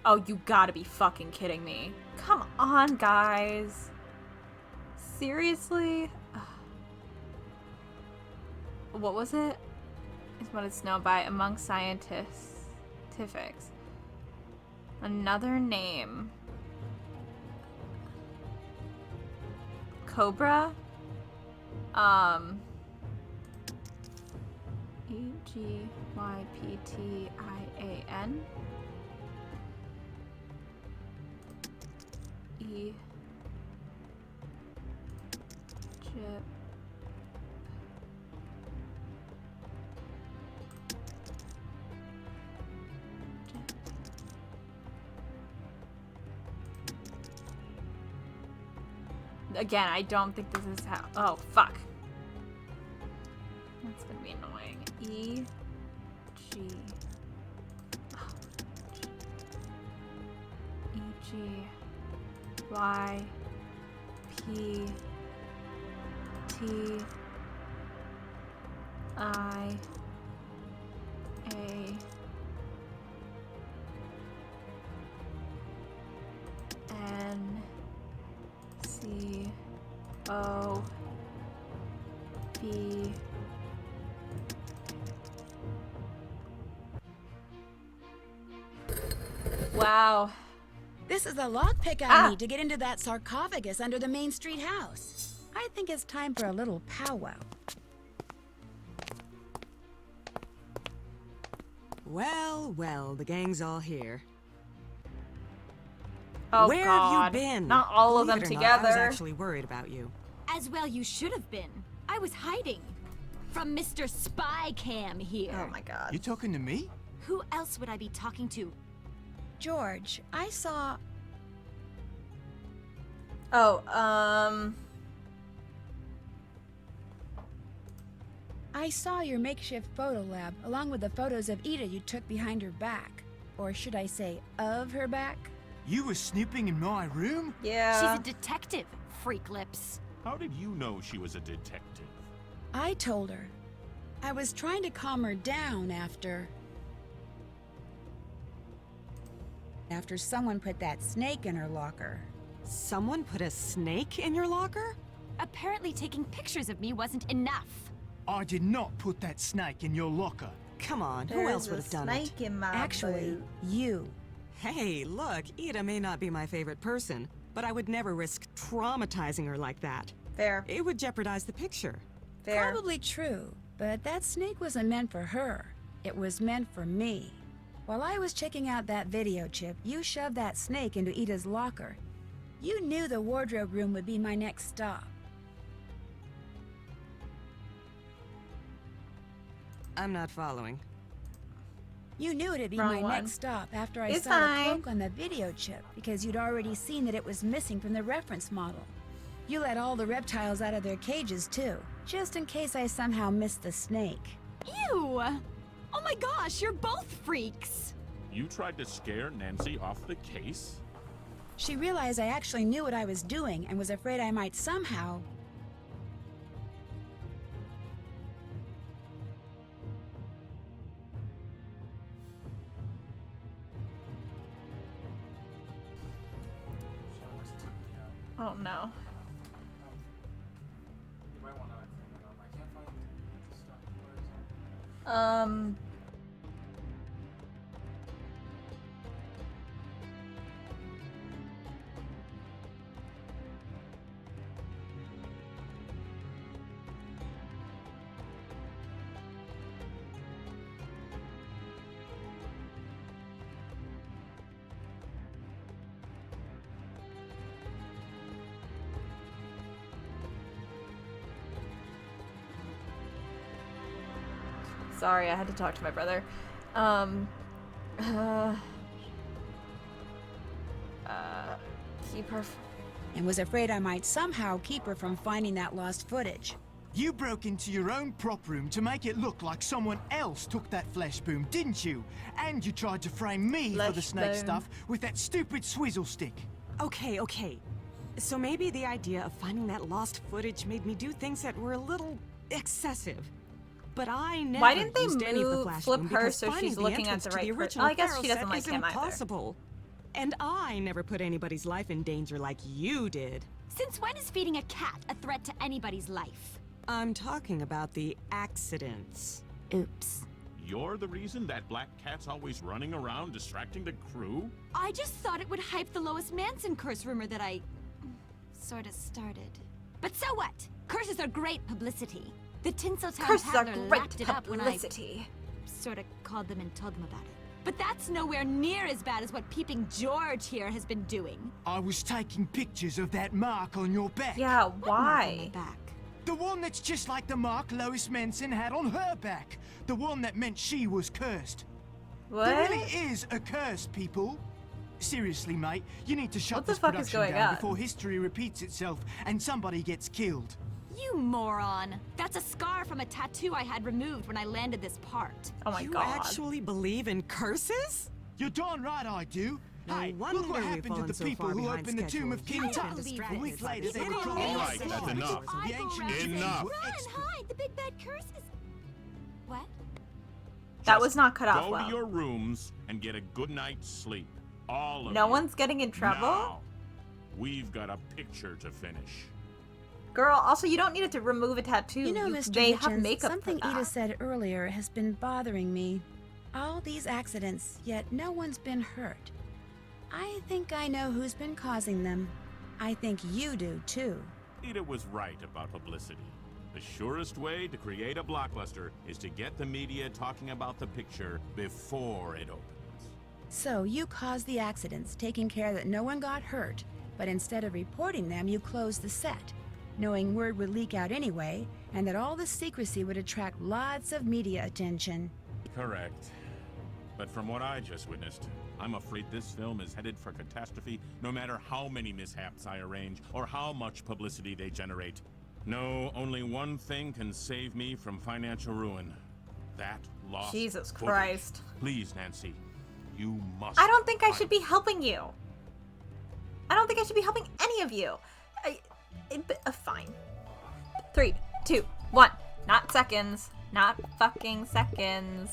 Oh, you gotta be fucking kidding me. Come on, guys. Seriously? Ugh. What was it? Is what it's known by among scientifics. Another name. Cobra? E-G-Y-P-T-I-A-N? Again, I don't think this is how. Oh, fuck. That's gonna be annoying. E G E G Y P T I A N C O B. Wow. This is the lockpick I need to get into that sarcophagus under the Main Street house. I think it's time for a little powwow. Well, well, the gang's all here. Oh, Where God. have you been? Not all of Believe them it or not, I was together. actually worried about you. As well you should have been. I was hiding. From Mr. Spy Cam here. Oh my God. You talking to me? Who else would I be talking to? George, I saw... Oh, I saw your makeshift photo lab, along with the photos of Ida you took behind her back. Or should I say, of her back? You were snooping in my room? Yeah. She's a detective, freak lips. How did you know she was a detective? I told her. I was trying to calm her down after someone put that snake in her locker. Someone put a snake in your locker? Apparently taking pictures of me wasn't enough. I did not put that snake in your locker. Come on, who There's else would have done it? snake in my Actually, boot. you. Hey, look, Ida may not be my favorite person, but I would never risk traumatizing her like that. Fair. It would jeopardize the picture. Fair. Probably true, but that snake wasn't meant for her. It was meant for me. While I was checking out that video chip, you shoved that snake into Ida's locker. You knew the wardrobe room would be my next stop. I'm not following. You knew it'd be Wrong my one. next stop after I It's saw the fine. cloak on the video chip, because you'd already seen that it was missing from the reference model. You let all the reptiles out of their cages, too, just in case I somehow missed the snake. Ew! Oh my gosh, you're both freaks! You tried to scare Nancy off the case? She realized I actually knew what I was doing and was afraid I might somehow... Oh no. Um. Sorry, I had to talk to my brother. Keep her. and was afraid I might somehow keep her from finding that lost footage. You broke into your own prop room to make it look like someone else took that flesh boom, didn't you? And you tried to frame me for the Flesh snake boom. stuff with that stupid swizzle stick. Okay, okay. So maybe the idea of finding that lost footage made me do things that were a little excessive. But I never Why didn't they used any of the move- flash flip boom her because so finding she's the looking at entrance the to right the per- original Oh, I guess Pharaoh she doesn't set like is him either. impossible. And I never put anybody's life in danger like you did. Since when is feeding a cat a threat to anybody's life? I'm talking about the accidents. Oops. You're the reason that black cat's always running around distracting the crew? I just thought it would hype the Lois Manson curse rumor that I... sort of started. But so what? Curses are great publicity. The Tinseltown Curses are Paddler great lapped it up when I publicity. sort of called them and told them about it. But that's nowhere near as bad as what Peeping George here has been doing. I was taking pictures of that mark on your back. Yeah, What mark on why? my back? The one that's just like the mark Lois Manson had on her back. The one that meant she was cursed. What? There really is a curse, people. Seriously, mate, you need to shut What the this fuck is production going down on? before history repeats itself and somebody gets killed. You moron. That's a scar from a tattoo I had removed when I landed this part. Oh my you god. actually believe in curses? You're darn right I do. No Hey, wonder look what we've happened to fallen the so people far who behind opened the tomb of schedule. King You've been Tut. distracted A week by later, they these were idiots. crawling All out right, the that's closet. enough. The ancient Egyptians Enough. were Run, expert. hide! The big bad curse is... What? That was not cut off Go well. to your rooms and get a good night's sleep. All of No you. one's getting in trouble? Now. We've got a picture to finish. Girl, also you don't need it to remove a tattoo. You know, Mr. They have Hitchens, makeup something for that. Ida said earlier has been bothering me. All these accidents, yet no one's been hurt. I think I know who's been causing them. I think you do, too. Ida was right about publicity. The surest way to create a blockbuster is to get the media talking about the picture before it opens. So you caused the accidents, taking care that no one got hurt, but instead of reporting them, you closed the set, knowing word would leak out anyway, and that all the secrecy would attract lots of media attention. Correct. But from what I just witnessed, I'm afraid this film is headed for catastrophe no matter how many mishaps I arrange or how much publicity they generate. No, only one thing can save me from financial ruin. That lost Jesus footage. Christ. Please, Nancy, you must. I don't think I find should be helping you. I don't think I should be helping any of you. Fine. 3, 2, 1. Not seconds. Not fucking seconds.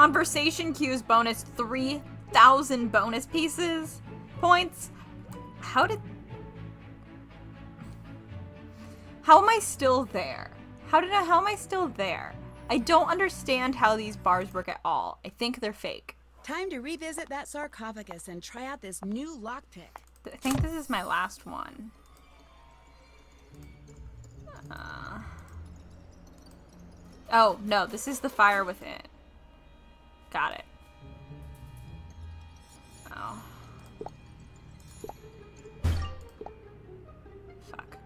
Conversation cues bonus 3,000 bonus pieces. Points. How am I still there? How am I still there? I don't understand how these bars work at all. I think they're fake. Time to revisit that sarcophagus and try out this new lockpick. I think this is my last one. Oh, no, this is the fire within. Got it. Oh. Fuck.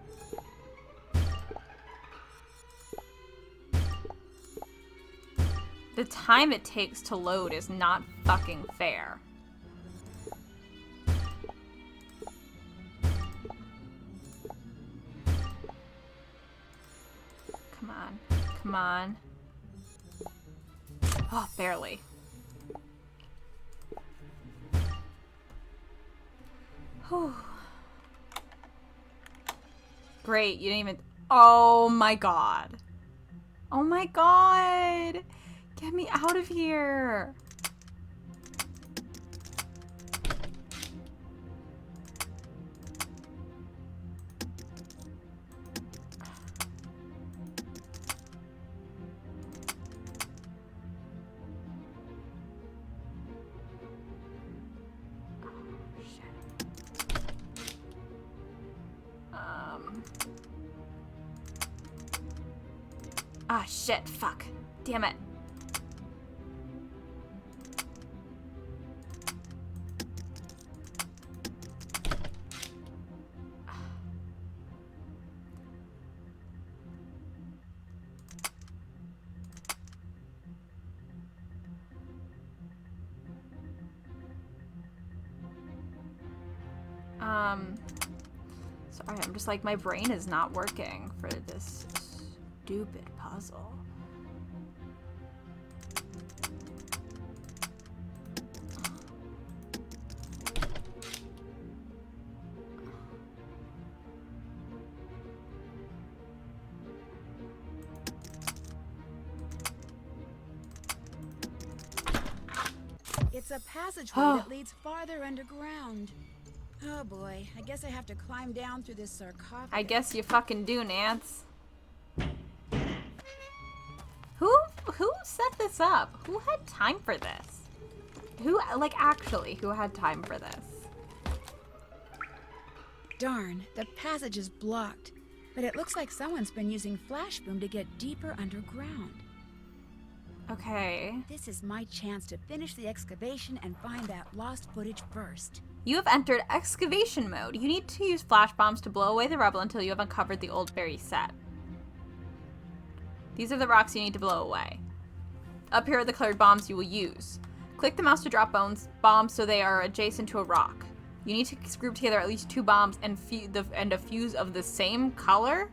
The time it takes to load is not fucking fair. Come on. Come on. Oh, barely. Whew. Great, you didn't even... Oh my god. Oh my god. Get me out of here. Ah, shit, fuck. Damn it. Sorry, I'm just like, my brain is not working for this stupid puzzle. It's a passageway that leads farther underground. Oh boy, I guess I have to climb down through this sarcophagus. I guess you fucking do, Nance. Who set this up? Who had time for this? Who had time for this? Darn, the passage is blocked. But it looks like someone's been using Flashboom to get deeper underground. Okay. This is my chance to finish the excavation and find that lost footage first. You have entered excavation mode. You need to use flash bombs to blow away the rubble until you have uncovered the old fairy set. These are the rocks you need to blow away. Up here are the colored bombs you will use. Click the mouse to drop bombs so they are adjacent to a rock. You need to group together at least 2 bombs and a fuse of the same color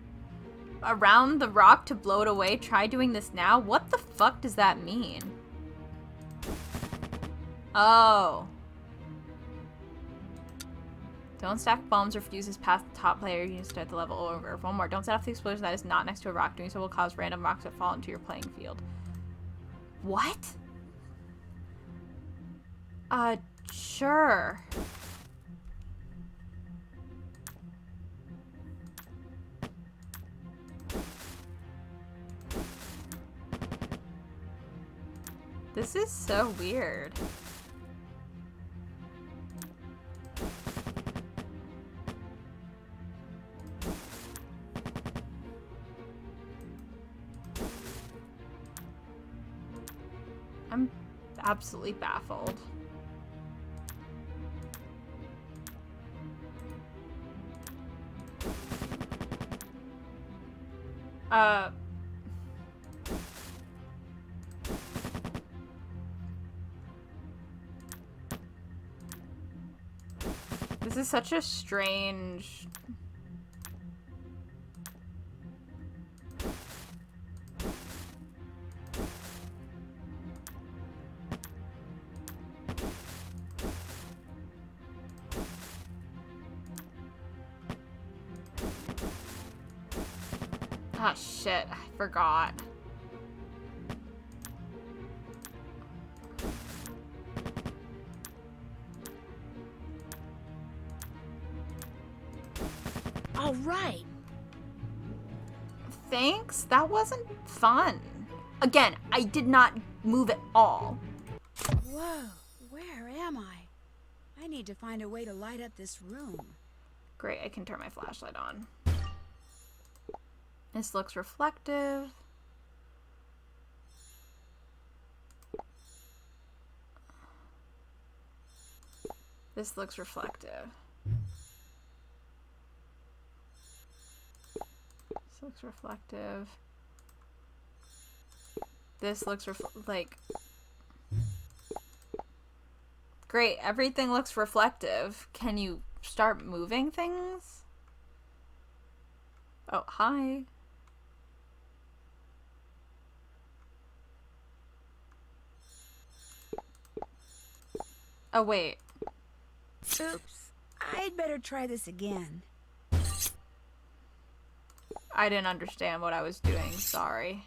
around the rock to blow it away. Try doing this now. What the fuck does that mean? Oh. Don't stack bombs or fuses past the top layer. You need to start the level over. One more. Don't set off the explosion that is not next to a rock. Doing so will cause random rocks to fall into your playing field. What? Sure. This is so weird. I'm absolutely baffled. This is such a strange... Ah, shit. I forgot. All right. Thanks. That wasn't fun. Again, I did not move at all. Whoa, where am I? I need to find a way to light up this room. Great, I can turn my flashlight on. This looks reflective. This looks reflective. This looks reflective. This looks like... Great, everything looks reflective. Can you start moving things? Oh, hi. Oh, wait. Oops. I'd better try this again. I didn't understand what I was doing. Sorry.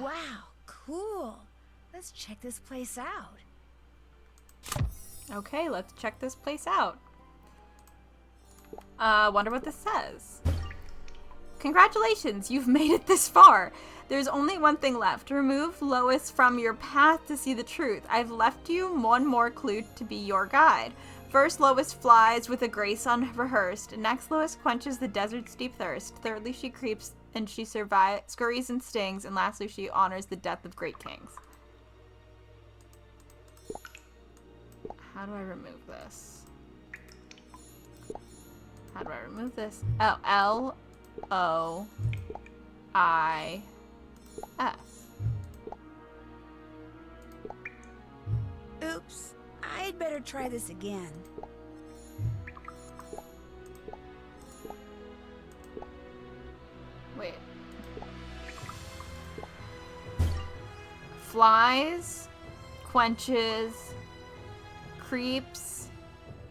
Wow, cool. Let's check this place out. Okay, let's check this place out. Wonder what this says. Congratulations, you've made it this far. There's only one thing left. Remove Lois from your path to see the truth. I've left you one more clue to be your guide. First, Lois flies with a grace unrehearsed. Next, Lois quenches the desert's deep thirst. Thirdly, she creeps and she scurries and stings. And lastly, she honors the death of great kings. How do I remove this? How do I remove this? Oh, L-O-I-S. Oops. I'd better try this again. Wait. Flies, quenches, creeps,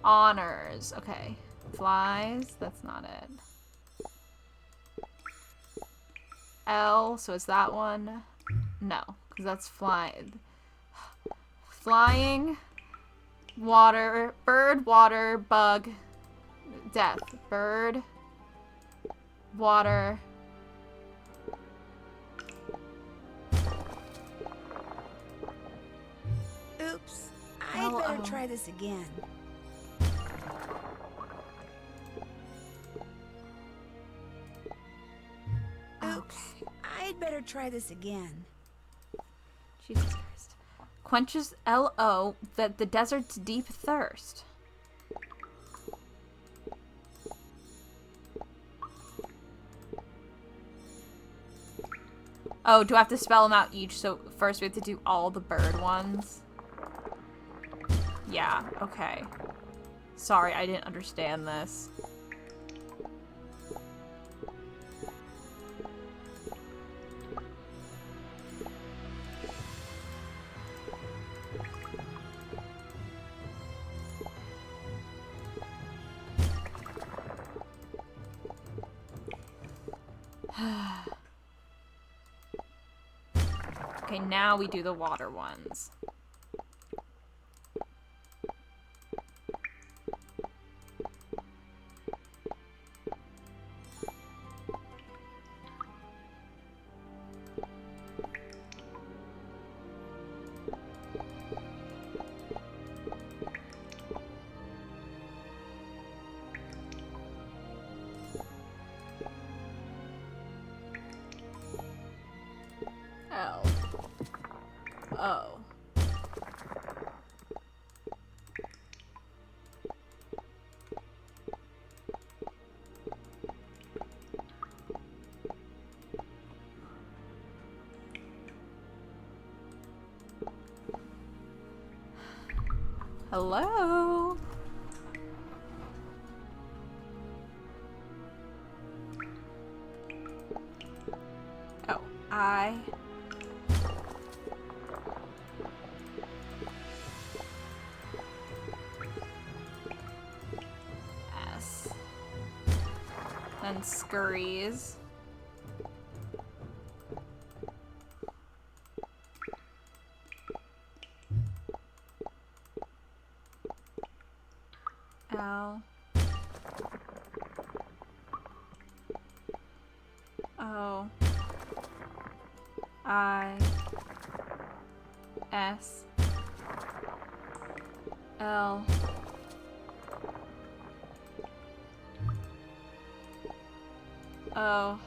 honors. Okay. Flies, that's not it. L, so is that one? No, because that's flying. Flying, water, bird, water, bug, death. Bird, water. Oops. I'd better try this again. Oops. I'd better try this again. Jesus Christ. Quenches L-O, the desert's deep thirst. Oh, do I have to spell them out each? So first we have to do all the bird ones. Yeah, okay. Sorry, I didn't understand this. Okay, now we do the water ones. L. O. Hello? Oh, I S. Then scurries. L O I S L O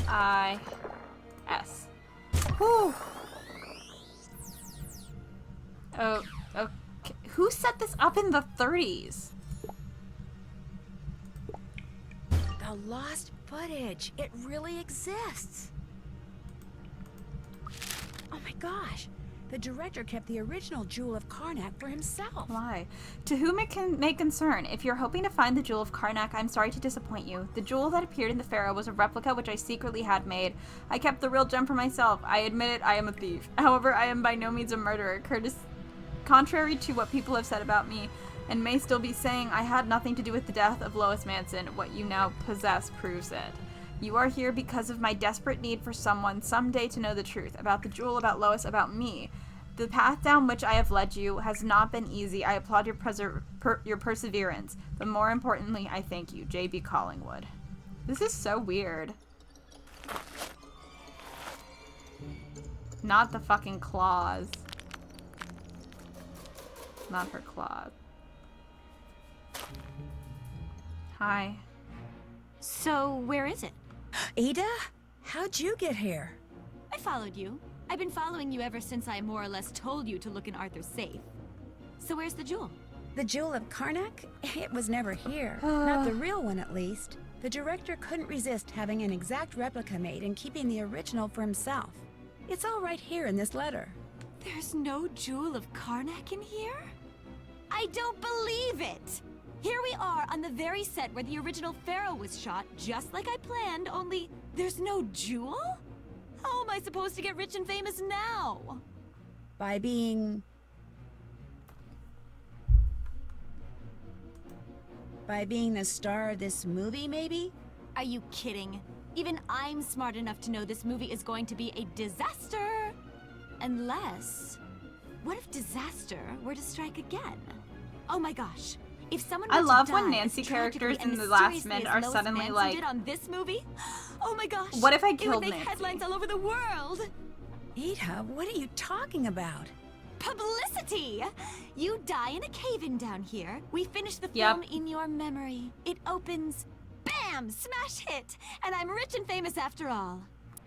I S. Whew. Oh, okay. Who set this up in the 30s? The lost footage. It really exists. Oh my gosh. The director kept the original Jewel of Karnak for himself. Why? To whom it may concern, if you're hoping to find the Jewel of Karnak, I'm sorry to disappoint you. The jewel that appeared in the Pharaoh was a replica which I secretly had made. I kept the real gem for myself. I admit it, I am a thief. However, I am by no means a murderer. Contrary to what people have said about me, and may still be saying, I had nothing to do with the death of Lois Manson. What you now possess proves it. You are here because of my desperate need for someone someday to know the truth about the jewel, about Lois, about me. The path down which I have led you has not been easy. I applaud your perseverance, but more importantly, I thank you, J.B. Collingwood. This is so weird. Not the fucking claws. Not her claws. Hi. So, where is it? Ada? How'd you get here? I followed you. I've been following you ever since I more or less told you to look in Arthur's safe. So where's the jewel? The Jewel of Karnak? It was never here. Not the real one, at least. The director couldn't resist having an exact replica made and keeping the original for himself. It's all right here in this letter. There's no Jewel of Karnak in here? I don't believe it! Here we are on the very set where the original Pharaoh was shot, just like I planned, only there's no jewel? How am I supposed to get rich and famous now? By being the star of this movie, maybe? Are you kidding? Even I'm smart enough to know this movie is going to be a disaster. Unless... what if disaster were to strike again? Oh my gosh. If someone were I love to when die Nancy as tragically characters and in The Last mysteriously Men as are Lois suddenly Manson like, did on this movie? Oh my gosh. what if I It would killed make Nancy? headlines all over the world. Ada, what are you talking about? Publicity! You die in a cave-in down here. We finish the Yep. film in your memory. It opens, bam, smash hit, and I'm rich and famous after all.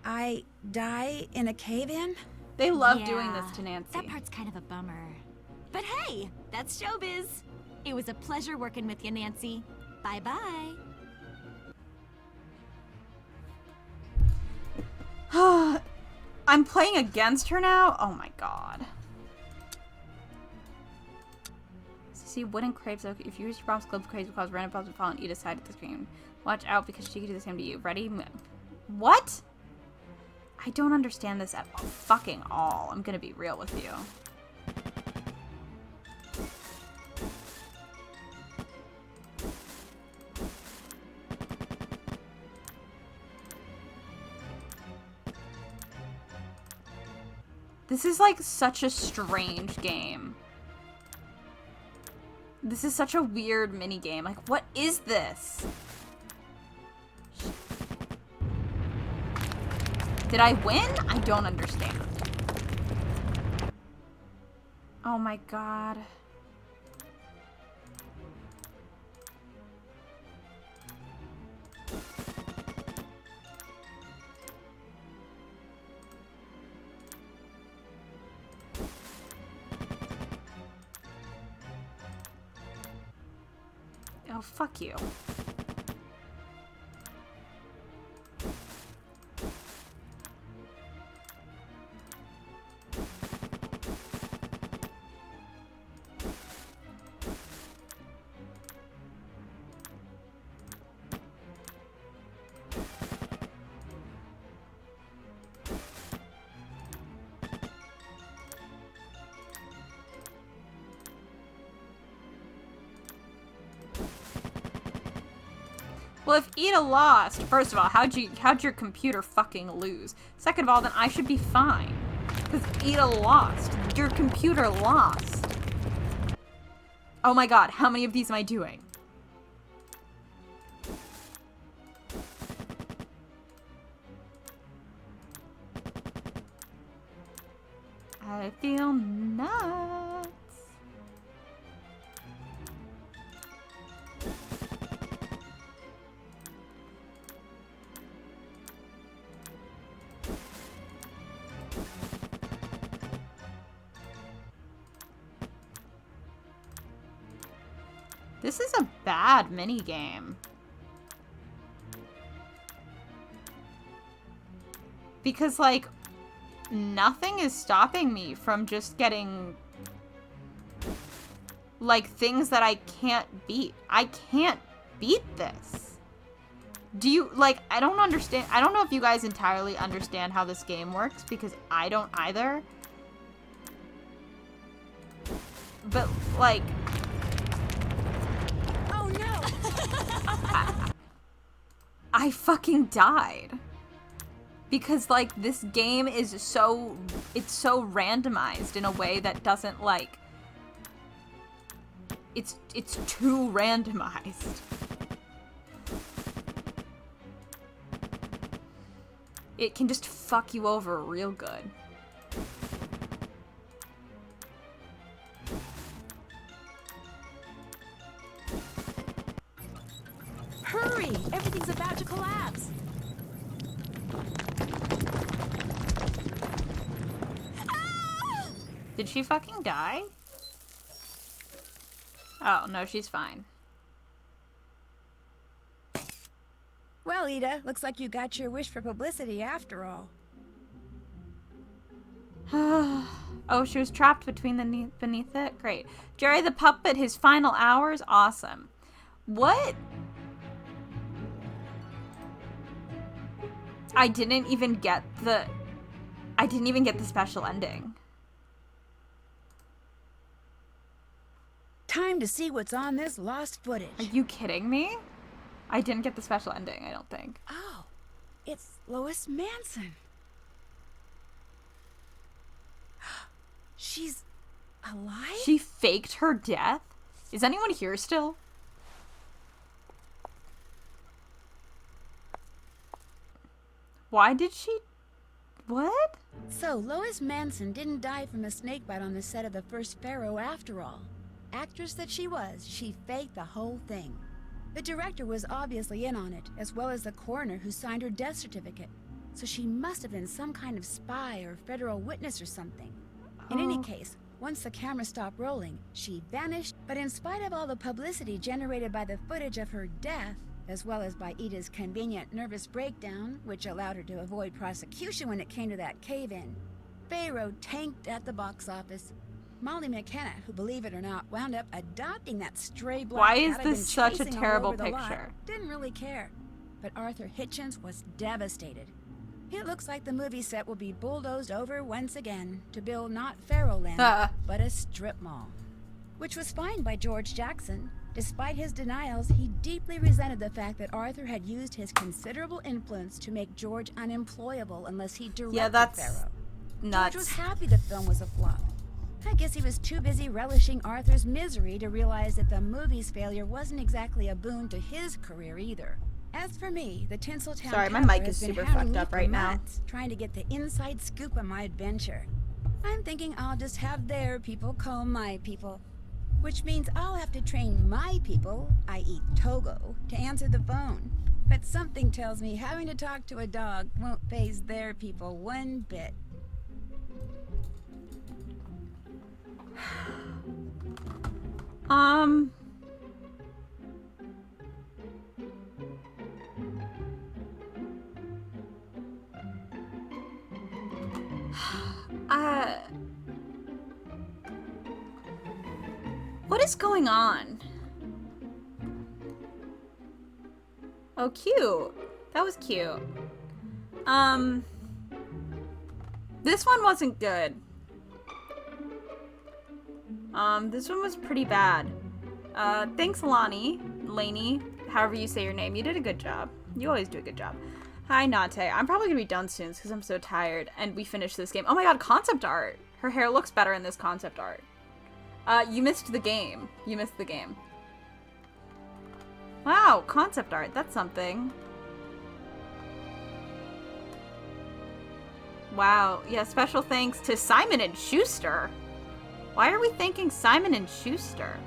I die in a cave-in? They love doing this to Nancy. That part's kind of a bummer. But hey, that's showbiz. It was a pleasure working with you, Nancy. Bye-bye. I'm playing against her now? Oh my god. See, wooden crepes. If you use your bomb's glove, crepes will cause random bombs to fall on either side of the screen. Watch out because she can do the same to you. Ready? What? I don't understand this at fucking all. I'm gonna be real with you. This is like such a strange game. This is such a weird mini game. Like, what is this? Did I win? I don't understand. Oh my god. Oh, fuck you. Well, if Ida lost, first of all, how'd your computer fucking lose? Second of all, then I should be fine. Because Ida lost. Your computer lost. Oh my god, how many of these am I doing? I feel nuts. This is a bad minigame. Because, like, nothing is stopping me from just getting, like, things that I can't beat. I can't beat this. Do you, like, I don't understand. I don't know if you guys entirely understand how this game works, because I don't either. But, like... Oh, no! I fucking died. Because, like, this game is so... It's so randomized in a way that doesn't, like... It's too randomized. It can just fuck you over real good. Hurry! Everything's about to collapse. Did she fucking die? Oh, no, she's fine. Well, Ida, looks like you got your wish for publicity after all. Oh, she was trapped between beneath it? Great. Jerry the Puppet, his final hours? Awesome. What? I didn't even get the special ending. Time to see what's on this lost footage. Are you kidding me? I didn't get the special ending, I don't think. Oh, it's Lois Manson. She's alive? She faked her death? Is anyone here still? Why did she... What? So, Lois Manson didn't die from a snakebite on the set of the first Pharaoh after all. Actress that she was, she faked the whole thing. The director was obviously in on it, as well as the coroner who signed her death certificate. So she must have been some kind of spy or federal witness or something. In any case, once the camera stopped rolling, she vanished, but in spite of all the publicity generated by the footage of her death, as well as by Ida's convenient nervous breakdown, which allowed her to avoid prosecution when it came to that cave-in, Pharaoh tanked at the box office. Molly McKenna, who, believe it or not, wound up adopting that stray black Why is cat I've this been such a chasing all terrible over the lot, picture? didn't really care. But Arthur Hitchens was devastated. It looks like the movie set will be bulldozed over once again to build not Pharaohland, but a strip mall. Which was fine by George Jackson. Despite his denials, he deeply resented the fact that Arthur had used his considerable influence to make George unemployable unless he directed Pharaoh. Nuts. George was happy the film was a flop. I guess he was too busy relishing Arthur's misery to realize that the movie's failure wasn't exactly a boon to his career either. As for me, the Tinseltown Sorry, my Tower mic has is been super hounding fucked me up for right now. months, trying to get the inside scoop on my adventure. I'm thinking I'll just have their people call my people. Which means I'll have to train my people, i.e. Togo, to answer the phone. But something tells me having to talk to a dog won't faze their people one bit. What is going on? Oh, cute. That was cute. This one wasn't good. This one was pretty bad. Thanks, Lainey, however you say your name. You did a good job. You always do a good job. Hi, Nate. I'm probably gonna be done soon because I'm so tired. And we finished this game. Oh my god, concept art. Her hair looks better in this concept art. You missed the game. You missed the game. Wow, concept art. That's something. Wow. Yeah, special thanks to Simon & Schuster. Why are we thanking Simon & Schuster?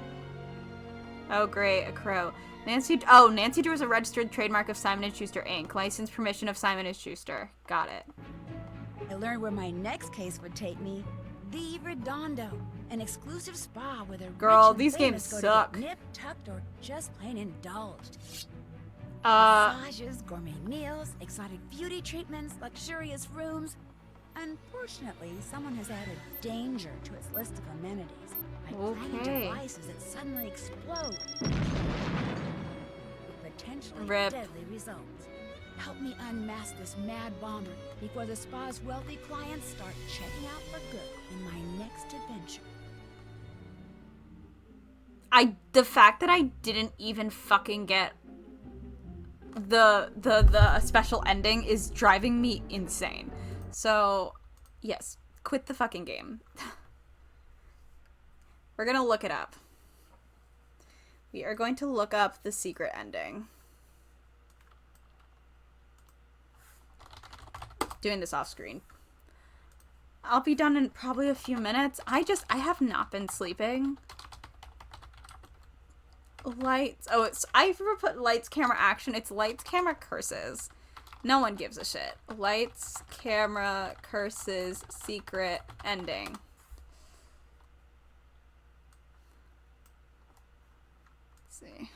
Oh, great. A crow. Nancy Drew is a registered trademark of Simon & Schuster, Inc. License permission of Simon & Schuster. Got it. I learned where my next case would take me. The Redondo, an exclusive spa where the Girl, rich and these games famous go suck. to get nipped, tucked, or just plain indulged. Uh, Massages, gourmet meals, exotic beauty treatments, luxurious rooms. Unfortunately, someone has added danger to its list of amenities by planning devices that suddenly explode with potentially deadly results. Help me unmask this mad bomber before the spa's wealthy clients start checking out for good in my next adventure. The fact that I didn't even fucking get the special ending is driving me insane. So, yes, quit the fucking game. We're gonna look it up. We are going to look up the secret ending. Doing this off screen. I'll be done in probably a few minutes. I have not been sleeping. Lights. Oh, I put lights, camera, action. It's lights, camera, curses. No one gives a shit. Lights, camera, curses, secret, ending. Let's see.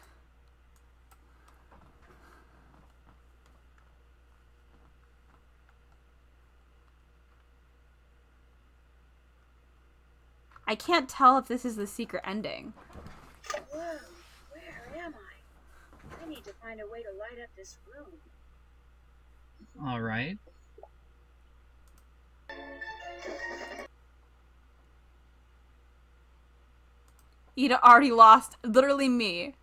I can't tell if this is the secret ending. Whoa, where am I? I need to find a way to light up this room. All right. Ida already lost. Literally me.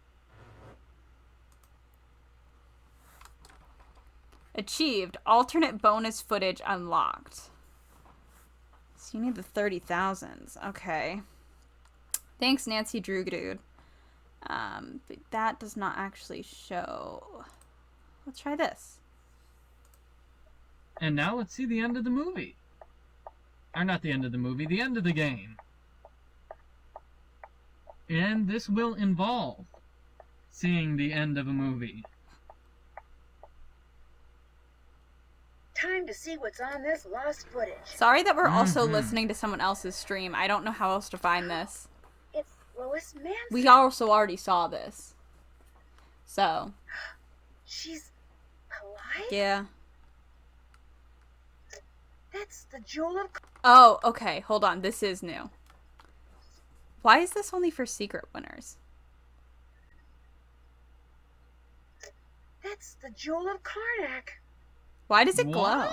Achieved. Alternate bonus footage unlocked. So you need the 30,000s. Okay. Thanks, Nancy Drew, dude. But that does not actually show. Let's try this. And now let's see the end of the movie. Or not the end of the movie, the end of the game. And this will involve seeing the end of a movie. Time to see what's on this lost footage. Sorry that we're also listening to someone else's stream. I don't know how else to find this. It's Lois Manson. We also already saw this. So. She's alive? Yeah. That's the Jewel of... Oh, okay. Hold on. This is new. Why is this only for secret winners? That's the Jewel of Karnak. Why does it glow?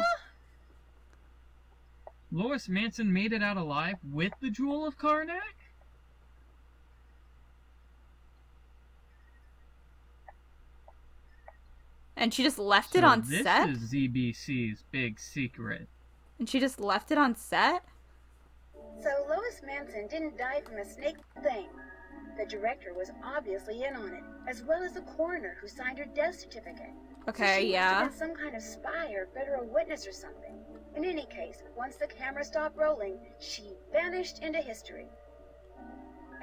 Lois Manson made it out alive with the Jewel of Karnak? And she just left it on set? This is ZBC's big secret. And she just left it on set? So Lois Manson didn't die from a snake thing. The director was obviously in on it, as well as the coroner who signed her death certificate. Okay, so she yeah. must have been some kind of spy or federal witness or something. In any case, once the camera stopped rolling, she vanished into history.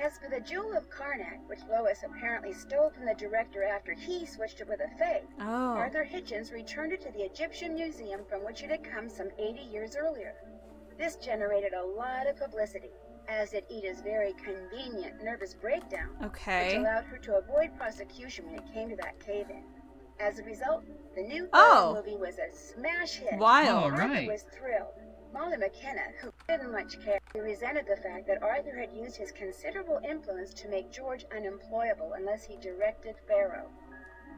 As for the Jewel of Karnak, which Lois apparently stole from the director after he switched it with a fae, Arthur Hitchens returned it to the Egyptian Museum from which it had come some 80 years earlier. This generated a lot of publicity, as did Ida's very convenient nervous breakdown, which allowed her to avoid prosecution when it came to that cave-in. As a result, the new movie was a smash hit. Wild. Arthur was thrilled. Molly McKenna, who didn't much care, resented the fact that Arthur had used his considerable influence to make George unemployable unless he directed Pharaoh.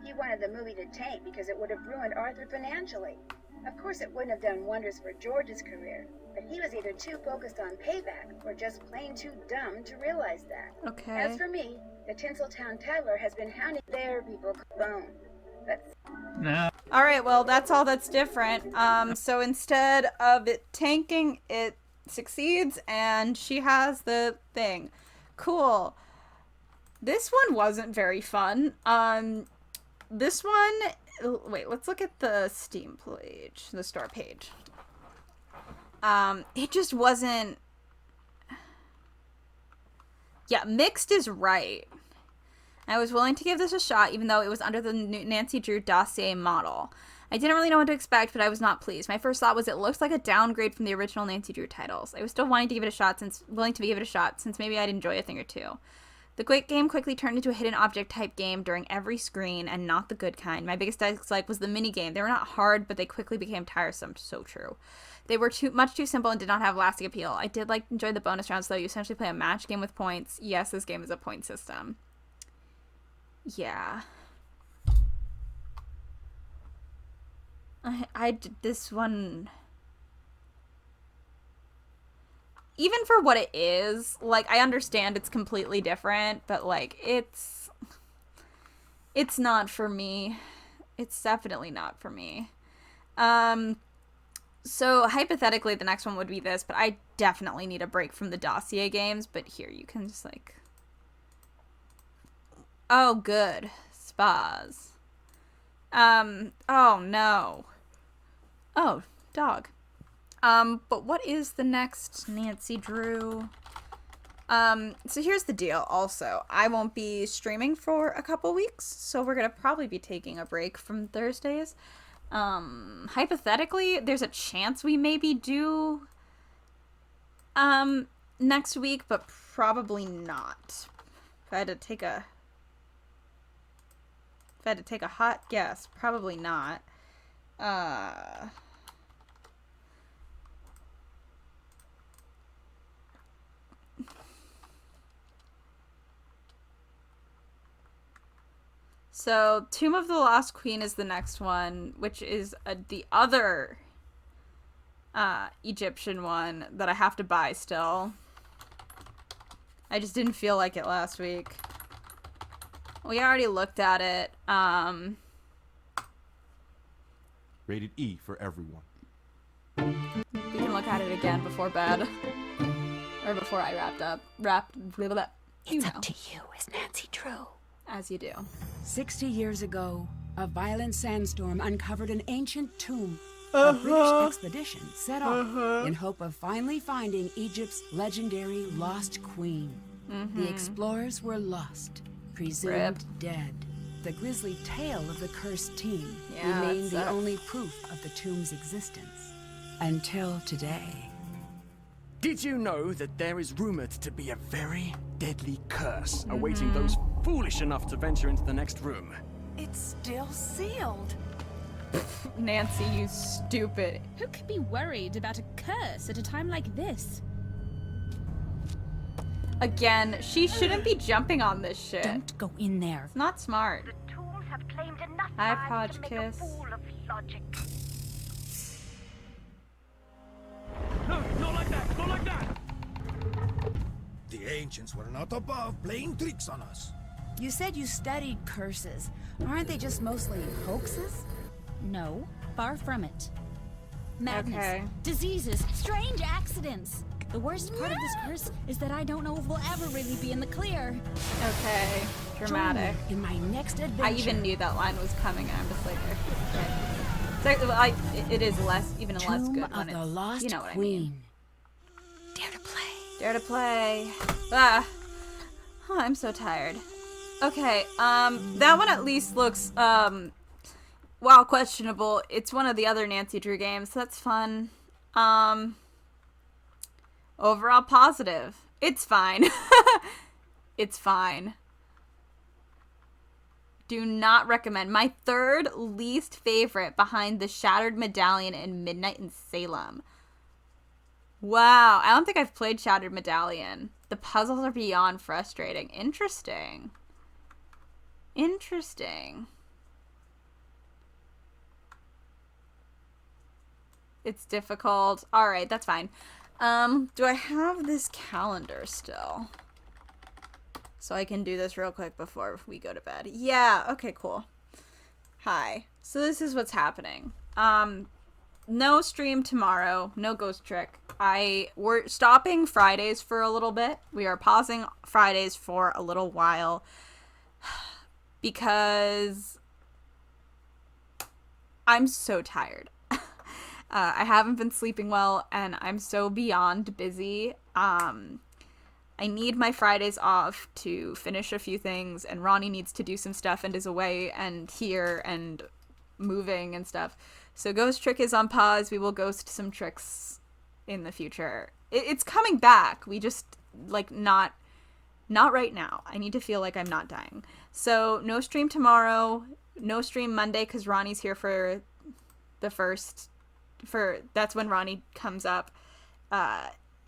He wanted the movie to tank because it would have ruined Arthur financially. Of course, it wouldn't have done wonders for George's career, but he was either too focused on payback or just plain too dumb to realize that. Okay. As for me, The Tinseltown Tattler has been hounding their people bone. That's No. All right, well, that's all that's different. So instead of it tanking, it succeeds, and she has the thing. Cool. This one wasn't very fun. This one, wait, let's look at the Steam page, the store page. It just wasn't. Yeah, mixed is right. I was willing to give this a shot, even though it was under the Nancy Drew dossier model. I didn't really know what to expect, but I was not pleased. My first thought was it looks like a downgrade from the original Nancy Drew titles. I was still willing to give it a shot, since maybe I'd enjoy a thing or two. The quick game quickly turned into a hidden object type game during every screen, and not the good kind. My biggest dislike was the minigame. They were not hard, but they quickly became tiresome. So true. They were much too simple and did not have lasting appeal. I did enjoy the bonus rounds, though. You essentially play a match game with points. Yes, this game is a point system. Yeah. This one, even for what it is, I understand it's completely different, but it's not for me. It's definitely not for me. So hypothetically the next one would be this, but I definitely need a break from the dossier games. But here you can just oh, good. Spas. Oh no. Oh, dog. But what is the next Nancy Drew? So here's the deal also. I won't be streaming for a couple weeks, so we're gonna probably be taking a break from Thursdays. Hypothetically, there's a chance we maybe do next week, but probably not. If I had to take a hot guess, probably not. So, Tomb of the Lost Queen is the next one, which is the other Egyptian one that I have to buy still. I just didn't feel like it last week. We already looked at it. Rated E for everyone. We can look at it again before bed. Or before I It's up to you as Nancy Drew. As you do. 60 years ago, a violent sandstorm uncovered an ancient tomb. A British expedition set off in hope of finally finding Egypt's legendary lost queen. The explorers were lost, presumed dead. The grisly tale of the cursed team remained the only proof of the tomb's existence. Until today. Did you know that there is rumored to be a very deadly curse awaiting those foolish enough to venture into the next room? It's still sealed. Nancy, you stupid. Who could be worried about a curse at a time like this? Again, she shouldn't be jumping on this shit. Don't go in there. It's not smart. The tools have claimed enough Hi, lives to make a Podkiss. fool of logic. No, not like that! Not like that! The ancients were not above playing tricks on us. You said you studied curses. Aren't they just mostly hoaxes? No, far from it. Madness, diseases, strange accidents. The worst part of this curse is that I don't know if we'll ever really be in the clear. Okay, dramatic. Join me in my next adventure. I even knew that line was coming, and I'm just like, okay. So, it is even less good when it's, Lost you know what Queen. I mean. Dare to play. Dare to play. Ah. Oh, I'm so tired. Okay, that one at least looks, while questionable, it's one of the other Nancy Drew games, so that's fun. Overall positive. It's fine. It's fine. Do not recommend. My third least favorite behind the Shattered Medallion and Midnight in Salem. Wow, I don't think I've played Shattered Medallion. The puzzles are beyond frustrating. Interesting. Interesting. It's difficult. Alright, that's fine. Do I have this calendar still? so I can do this real quick before we go to bed. Yeah, okay, cool. Hi. So this is what's happening. No stream tomorrow, no ghost trick. We're stopping Fridays for a little bit. We are pausing Fridays for a little while because I'm so tired. I haven't been sleeping well and I'm so beyond busy. I need my Fridays off to finish a few things, and Ronnie needs to do some stuff and is away and here and moving and stuff. So Ghost Trick is on pause. We will ghost some tricks in the future. It's coming back. We just, like, not right now. I need to feel like I'm not dying. So no stream tomorrow, no stream Monday because Ronnie's here for the first, that's when Ronnie comes up.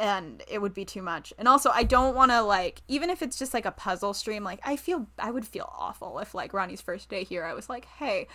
And it would be too much. And also, I don't want to, like, even if it's just, like, a puzzle stream, like, I would feel awful if, like, Ronnie's first day here, I was like, hey,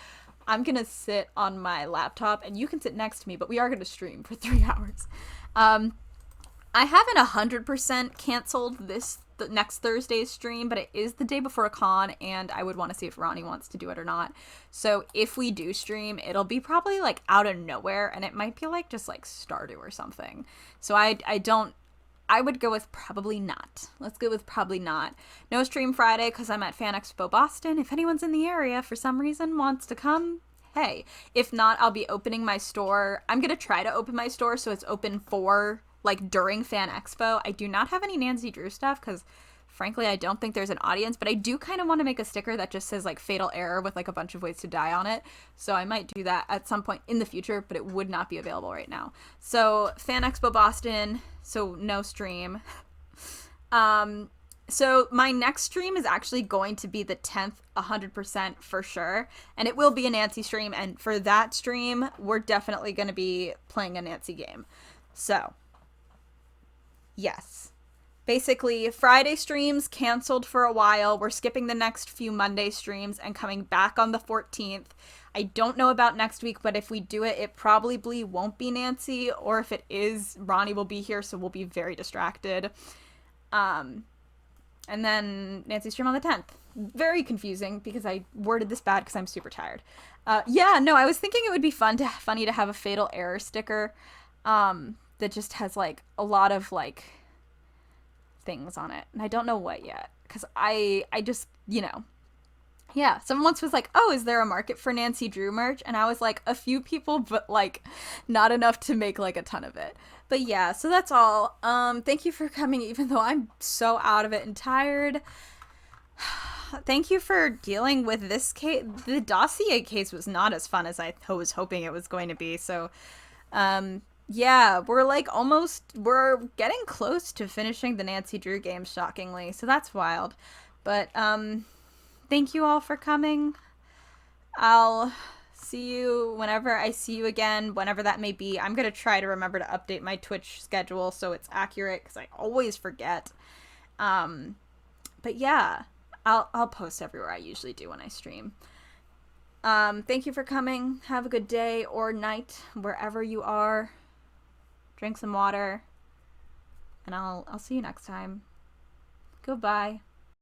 I'm gonna sit on my laptop, and you can sit next to me, but we are gonna stream for 3 hours. I haven't 100% canceled the next Thursday's stream, but it is the day before a con, and I would want to see if Ronnie wants to do it or not. So if we do stream, it'll be probably, like, out of nowhere, and it might be, like, just, like, Stardew or something. So I would go with probably not. Let's go with probably not. No stream Friday because I'm at Fan Expo Boston. If anyone's in the area for some reason wants to come, hey. If not, I'll be opening my store. I'm going to try to open my store so it's open for, like, during Fan Expo. I do not have any Nancy Drew stuff because, frankly, I don't think there's an audience, but I do kind of want to make a sticker that just says, like, Fatal Error with, like, a bunch of ways to die on it. So I might do that at some point in the future, but it would not be available right now. So Fan Expo Boston, so no stream. So my next stream is actually going to be the 10th, 100% for sure. And it will be a Nancy stream. And for that stream, we're definitely going to be playing a Nancy game. So, yes. Basically, Friday streams canceled for a while. We're skipping the next few Monday streams and coming back on the 14th. I don't know about next week, but if we do it, it probably won't be Nancy. Or if it is, Ronnie will be here, so we'll be very distracted. And then Nancy stream on the 10th. Very confusing because I worded this bad because I'm super tired. Yeah, no, I was thinking it would be funny to have a Fatal Error sticker that just has, like, a lot of, like, things on it. And I don't know what yet because I just, you know. Yeah, someone once was like, oh, is there a market for Nancy Drew merch? And I was like, a few people, but, like, not enough to make, like, a ton of it. But yeah, so that's all. Thank you for coming, even though I'm so out of it and tired. Thank you for dealing with this case. The dossier case was not as fun as I was hoping it was going to be. So, yeah, we're getting close to finishing the Nancy Drew game, shockingly. So that's wild. But, thank you all for coming. I'll see you whenever I see you again, whenever that may be. I'm going to try to remember to update my Twitch schedule so it's accurate because I always forget. But yeah, I'll post everywhere I usually do when I stream. Thank you for coming. Have a good day or night wherever you are. Drink some water. And I'll see you next time. Goodbye.